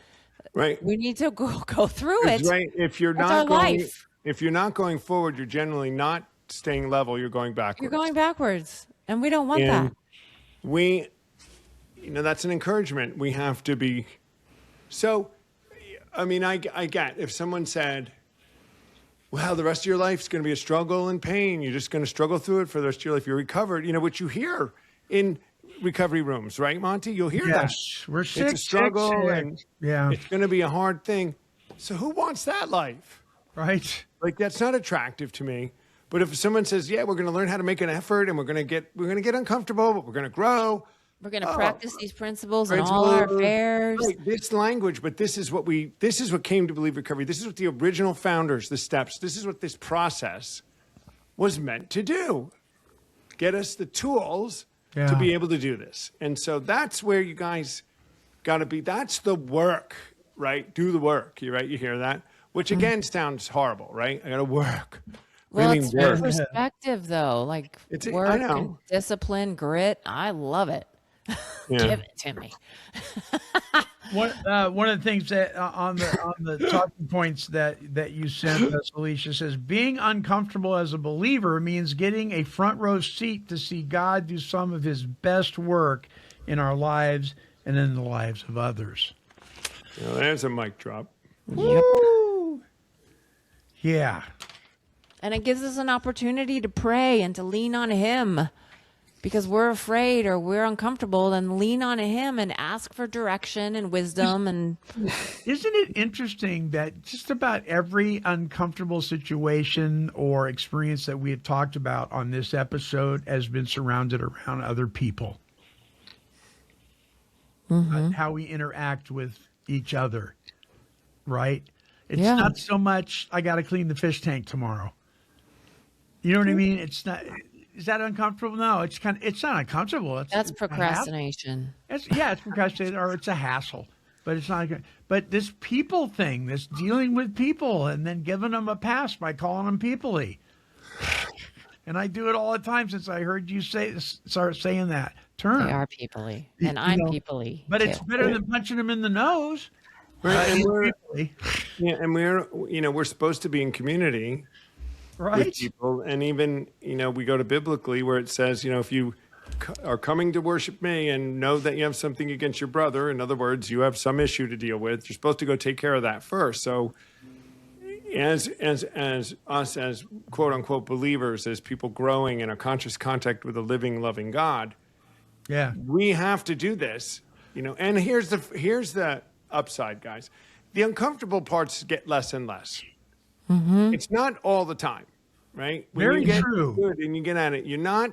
Right. We need to go through it. Right. If you're That's our not going, life. if you're not going forward, you're generally not staying level. You're going backwards. You're going backwards, and we don't want And that. we, that's an encouragement. We have to be. So, I mean, I get if someone said, well, the rest of your life is going to be a struggle and pain. You're just going to struggle through it for the rest of your life. You're recovered. Which you hear in recovery rooms, right, Monty? You'll hear that. Yes, we're sick. It's a struggle, sick, sick. and Yeah. it's going to be a hard thing. So who wants that life? Right. Like, that's not attractive to me. But if someone says, yeah, we're going to learn how to make an effort, and we're going to get uncomfortable, but we're going to grow. We're going to practice these principles in all our affairs. Right, this language, but this is what came to believe recovery. This is what the original founders, the steps, this is what this process was meant to do. Get us the tools to be able to do this. And so that's where you guys got to be. That's the work, right? Do the work. You right? You hear that? Which again sounds horrible, right? I got to work. Well, What do you it's mean work? perspective, though. Like I work know. and discipline, grit. I love it. Yeah. Give it to me. One of the things that on the talking points that you sent us, Alicia, says being uncomfortable as a believer means getting a front row seat to see God do some of His best work in our lives and in the lives of others. Well, there's a mic drop. Woo! Yeah. And it gives us an opportunity to pray and to lean on Him. Because we're afraid or we're uncomfortable, then lean on Him and ask for direction and wisdom. And Isn't it interesting that just about every uncomfortable situation or experience that we have talked about on this episode has been surrounded around other people? How we interact with each other, right? It's Yeah. not so much, I got to clean the fish tank tomorrow. You know what I mean? It's not. Is that uncomfortable? No, it's not uncomfortable. that's it's a hassle. procrastination. It's procrastination or it's a hassle, but it's not good. But this people thing, this dealing with people and then giving them a pass by calling them people-y. And I do it all the time since I heard you start saying that term. They are people-y. You And I'm know, people-y. But too. it's better than punching them in the nose. Right, and we're, People-y, and we're supposed to be in community with right? people, and even we go to biblically where it says if you are coming to worship me and know that you have something against your brother, in other words, you have some issue to deal with, you're supposed to go take care of that first. So as us as quote unquote believers, as people growing in a conscious contact with a living, loving God, Yeah. we have to do this, and here's the upside, guys. The uncomfortable parts get less and less. It's not all the time, right? When Very you get true. good and you get at it, you're not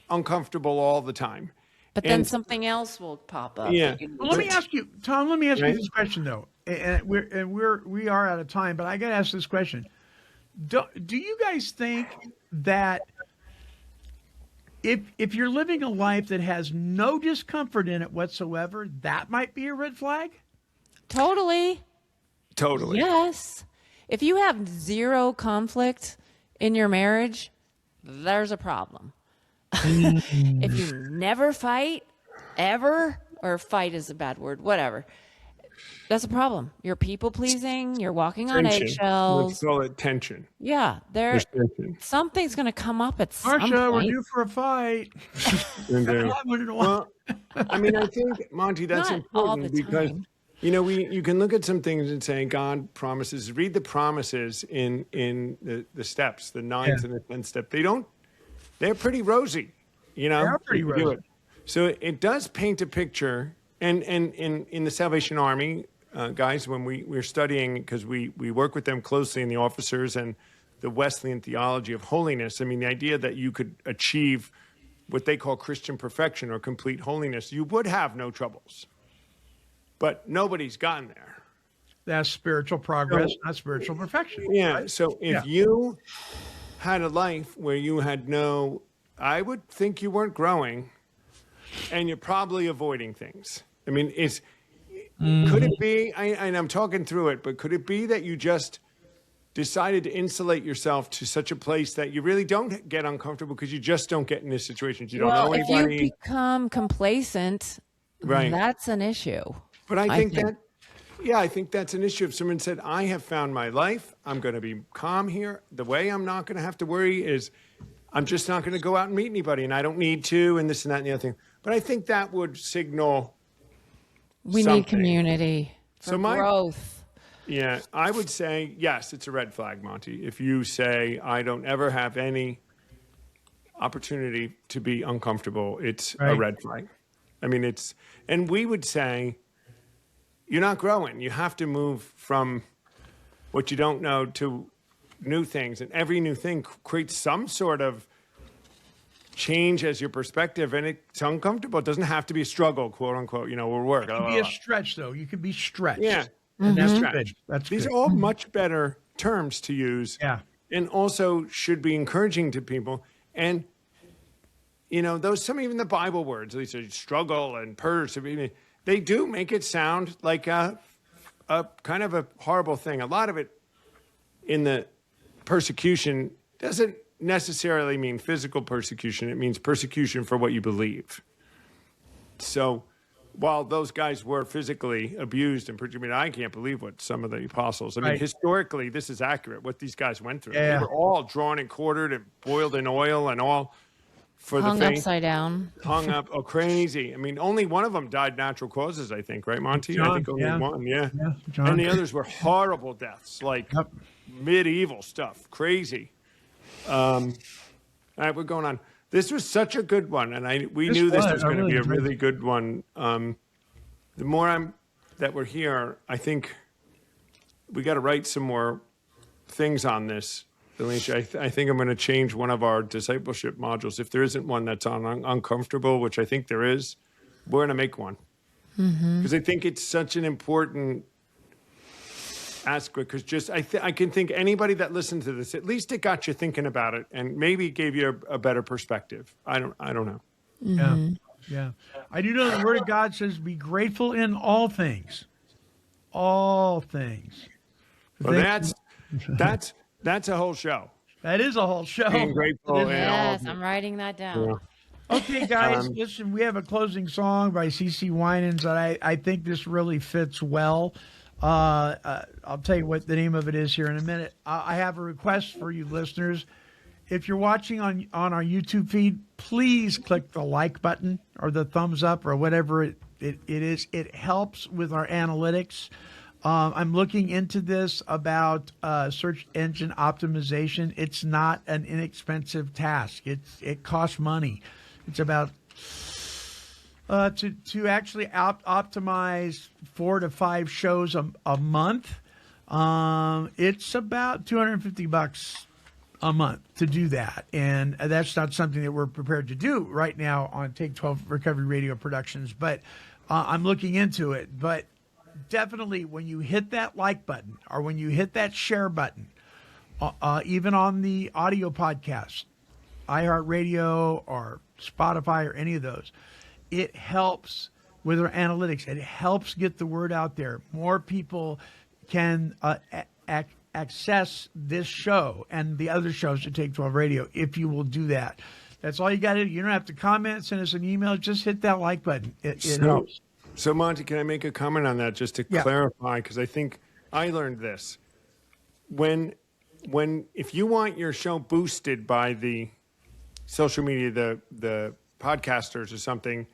uncomfortable all the time. But then and- something else will pop up. Yeah. Well, let me ask you, Tom. Let me ask you Right. this question though, and we are out of time. But I got to ask this question: Do you guys think that if you're living a life that has no discomfort in it whatsoever, that might be a red flag? Totally. Totally. Yes. If you have zero conflict in your marriage, there's a problem. If you never fight, ever, or fight is a bad word, whatever, that's a problem. You're people pleasing, you're walking on Tension. Let's eggshells. call it tension. Yeah, There's tension. something's going to come up at some Marsha, we're point. due for a fight. And there- I wouldn't want- Well, I mean, I think, Monty, that's Not all important the because, time. you can look at some things and say God promises, read the promises in the steps, the ninth and the 10th step. They're pretty rosy, They are pretty You do rosy. it. So it does paint a picture. And in the Salvation Army, guys, when we're studying, because we work with them closely, and the officers and the Wesleyan theology of holiness. I mean, the idea that you could achieve what they call Christian perfection or complete holiness, you would have no troubles. But nobody's gotten there. That's spiritual progress, not spiritual perfection. Yeah. So if you had a life where you had no, I would think you weren't growing and you're probably avoiding things. I mean, could it be, and I'm talking through it, but could it be that you just decided to insulate yourself to such a place that you really don't get uncomfortable because you just don't get into situations? You don't know if anybody. you become complacent, Right. that's an issue. But I think I think that's an issue. If someone said, I have found my life, I'm going to be calm here. The way I'm not going to have to worry is I'm just not going to go out and meet anybody, and I don't need to, and this and that and the other thing. But I think that would signal We something. need community for growth. Yeah, I would say, yes, it's a red flag, Monty. If you say, I don't ever have any opportunity to be uncomfortable, it's a Right. red flag. I mean, and we would say, you're not growing. You have to move from what you don't know to new things. And every new thing creates some sort of change as your perspective. And it's uncomfortable. It doesn't have to be a struggle, quote unquote, or work. It can be a stretch, though. You can be stretched. Yeah. And that's Stretch. good. That's These good. are all much better terms to use. Yeah. And also should be encouraging to people. And, those, even the Bible words, they say struggle and persevere, they do make it sound like a kind of a horrible thing. A lot of it in the persecution doesn't necessarily mean physical persecution. It means persecution for what you believe. So while those guys were physically abused and persecuted, I can't believe what some of the apostles, I mean, Right. historically, this is accurate, what these guys went through. Yeah. They were all drawn and quartered and boiled in oil and all for Hung the faith. upside down. Hung up. Oh, crazy. I mean, only one of them died natural causes, I think, right, Monty? I John, think only yeah. one, yeah. Yeah, John. And the others were horrible deaths, like Yep. medieval stuff. Crazy. All right, we're going on. This was such a good one, and we This knew this was. was I going to really be a enjoyed really good one. The more that we're here, I think we got to write some more things on this. Alicia, I think I'm going to change one of our discipleship modules. If there isn't one that's on uncomfortable, which I think there is, we're going to make one. Because I think it's such an important aspect. Because I can think anybody that listened to this, at least it got you thinking about it and maybe gave you a better perspective. I don't know. Yeah. Yeah. I do know the Word of God says, be grateful in all things. All things. Well, Thank- that's a whole show. That is a whole show. Being grateful It is. and all Yes, I'm writing that down. Yeah. Okay, guys, listen, we have a closing song by CeCe Winans that I think this really fits well. I'll tell you what the name of it is here in a minute. I have a request for you listeners. If you're watching on our YouTube feed, please click the like button or the thumbs up or whatever it is. It helps with our analytics. I'm looking into this about search engine optimization. It's not an inexpensive task. It costs money. It's about to actually optimize 4 to 5 shows a month. It's about $250 a month to do that, and that's not something that we're prepared to do right now on Take 12 Recovery Radio Productions. But I'm looking into it. But definitely, when you hit that like button or when you hit that share button, even on the audio podcast, iHeartRadio or Spotify or any of those, it helps with our analytics. It helps get the word out there. More people can access this show and the other shows at Take 12 Radio if you will do that. That's all you got to do. You don't have to comment, send us an email. Just hit that like button. It helps. So, Monty, can I make a comment on that just to clarify? Because I think I learned this. If you want your show boosted by the social media, the podcasters or something,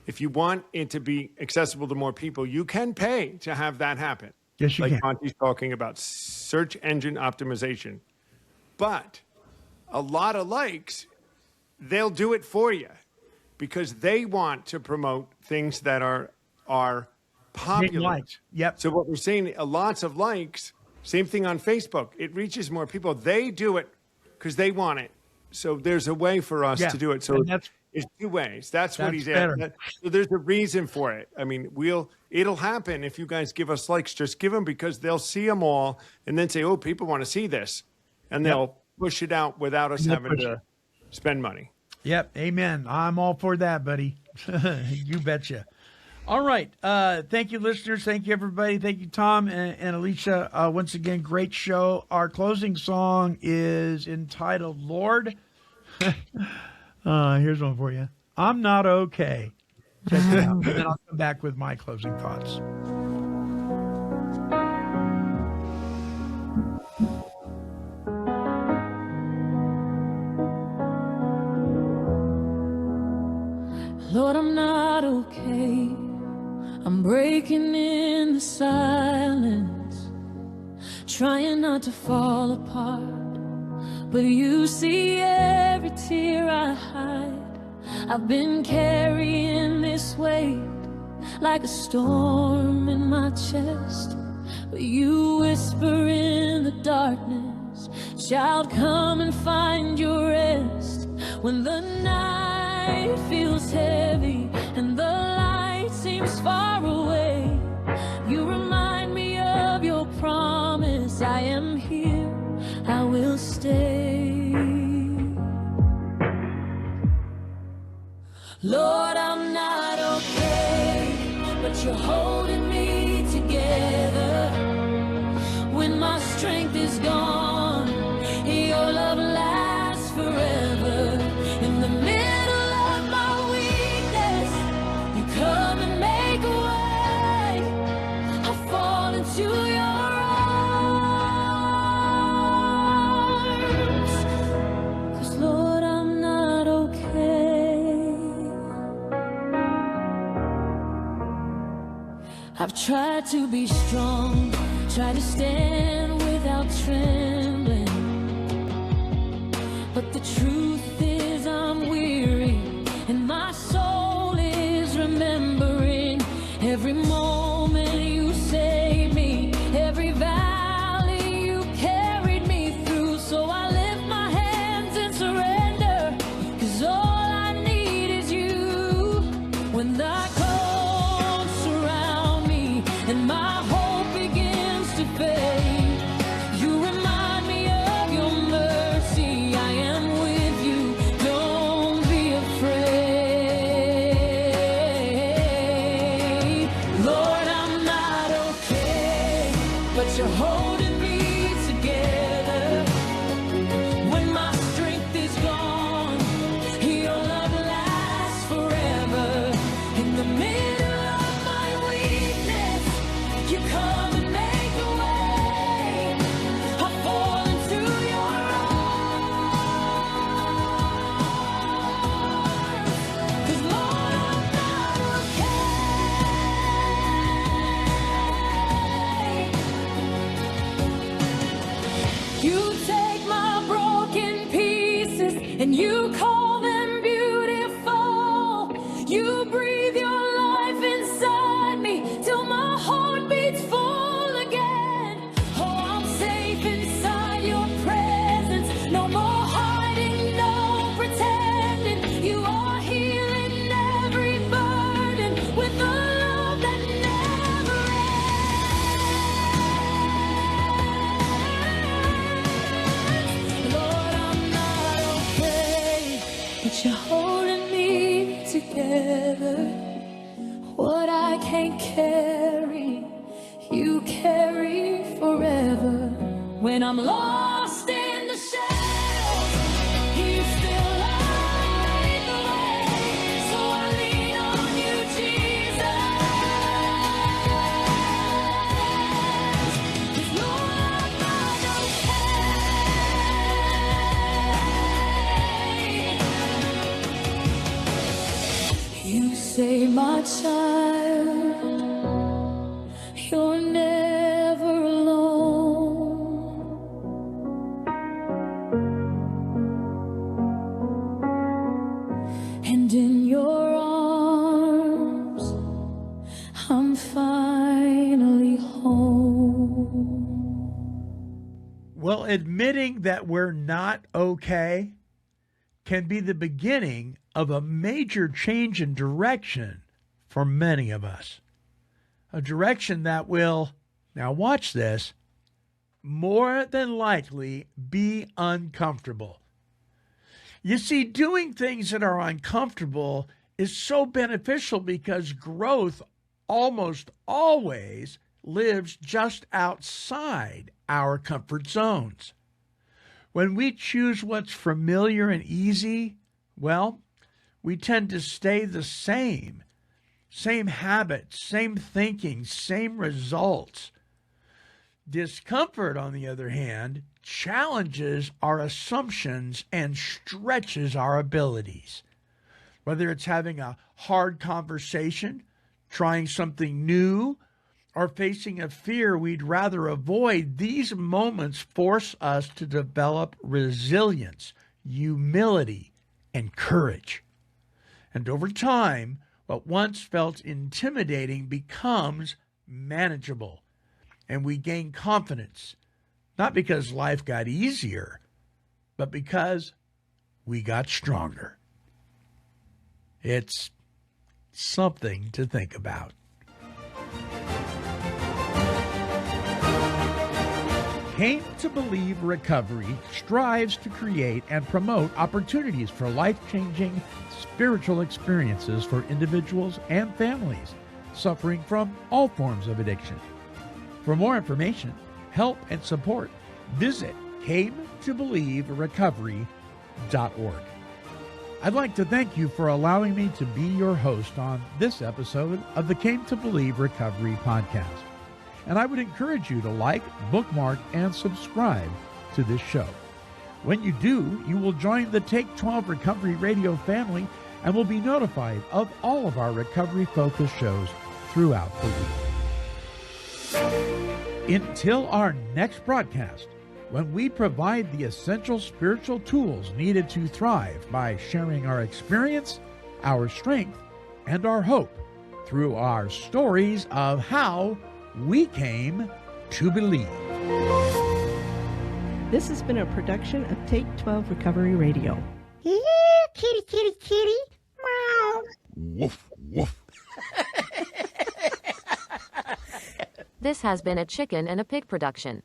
if you want it to be accessible to more people, you can pay to have that happen. Yes, you like can. Monty's talking about search engine optimization. But a lot of likes, they'll do it for you because they want to promote things that are Getting popular. likes. Yep. So what we're saying, lots of likes Same thing on Facebook. It reaches more people. They do it because they want it. So there's a way for us Yeah, to do it. So and that's- it's two ways. That's what That's he's better. at. So there's a reason for it. I mean, it'll happen if you guys give us likes. Just give them, because they'll see them all and then say, oh, people want to see this. And they'll push it out without us They'll having push to spend money. Yep. Amen. I'm all for that, buddy. You betcha. All right. Thank you, listeners. Thank you, everybody. Thank you, Tom and Alicia. Once again, great show. Our closing song is entitled Lord. Here's one for you. I'm not okay. Check it out. And then I'll come back with my closing thoughts. Lord, I'm not okay. I'm breaking in the silence, trying not to fall apart. But you see every tear I hide. I've been carrying this weight like a storm in my chest. But you whisper in the darkness, child, come and find your rest. When the night feels heavy and the light seems far away, you remind me of your promise. I am here, I will stay. Lord, I'm not okay, but you're holding me together. When my strength is gone, your love lasts forever. In the middle of my weakness, you come and make a way. I fall into your arms, 'cause Lord, I'm not okay. I've tried to be strong, tried to stand without trembling, but the truth is I'm weary, and my soul is remembering every moment you saved me, every valley you carried me through. So I lift my hands and surrender, 'cause all I need is you. When the cold surround me and my hope begins to fade, you remind me of your mercy. I am with you, don't be afraid. Lord, I'm not okay, but you're holding me together. When my strength is gone, your love lasts forever. In the middle of my weakness, you come and make a way. I fall into your arms, 'cause Lord, I'm not okay. You take my broken pieces and you call them beautiful. You breathe your life inside me till my heart beats full again. Oh, I'm safe inside your presence. No more hiding, no pretending. You are healing every burden with a love that never ends. Lord, I'm not okay, but you're holding me together. What I can't carry, you carry forever. When I'm lost in the shadows, you still light the way. So I lean on you, Jesus. 'Cause Lord, I'm not okay. You say, my child, you're never alone. And in your arms, I'm finally home. Admitting that we're not okay can be the beginning of a major change in direction for many of us. A direction that will, now watch this, more than likely be uncomfortable. You see, doing things that are uncomfortable is so beneficial because growth almost always lives just outside our comfort zones. When we choose what's familiar and easy, well, we tend to stay the same. Same habits, same thinking, same results. Discomfort, on the other hand, challenges our assumptions and stretches our abilities. Whether it's having a hard conversation, trying something new, or facing a fear we'd rather avoid, these moments force us to develop resilience, humility, and courage. And over time, what once felt intimidating becomes manageable, and we gain confidence, not because life got easier, but because we got stronger. It's something to think about. Came to Believe Recovery strives to create and promote opportunities for life-changing spiritual experiences for individuals and families suffering from all forms of addiction. For more information, help, and support, visit cametobelieverecovery.org. I'd like to thank you for allowing me to be your host on this episode of the Came to Believe Recovery podcast. And I would encourage you to like, bookmark, and subscribe to this show. When you do, you will join the Take 12 Recovery Radio family and will be notified of all of our recovery-focused shows throughout the week. Until our next broadcast, when we provide the essential spiritual tools needed to thrive by sharing our experience, our strength, and our hope through our stories of how we came to believe. This has been a production of Take 12 Recovery Radio. Yeah, kitty, kitty, kitty. Meow. Woof, woof. This has been a Chicken and a Pig production.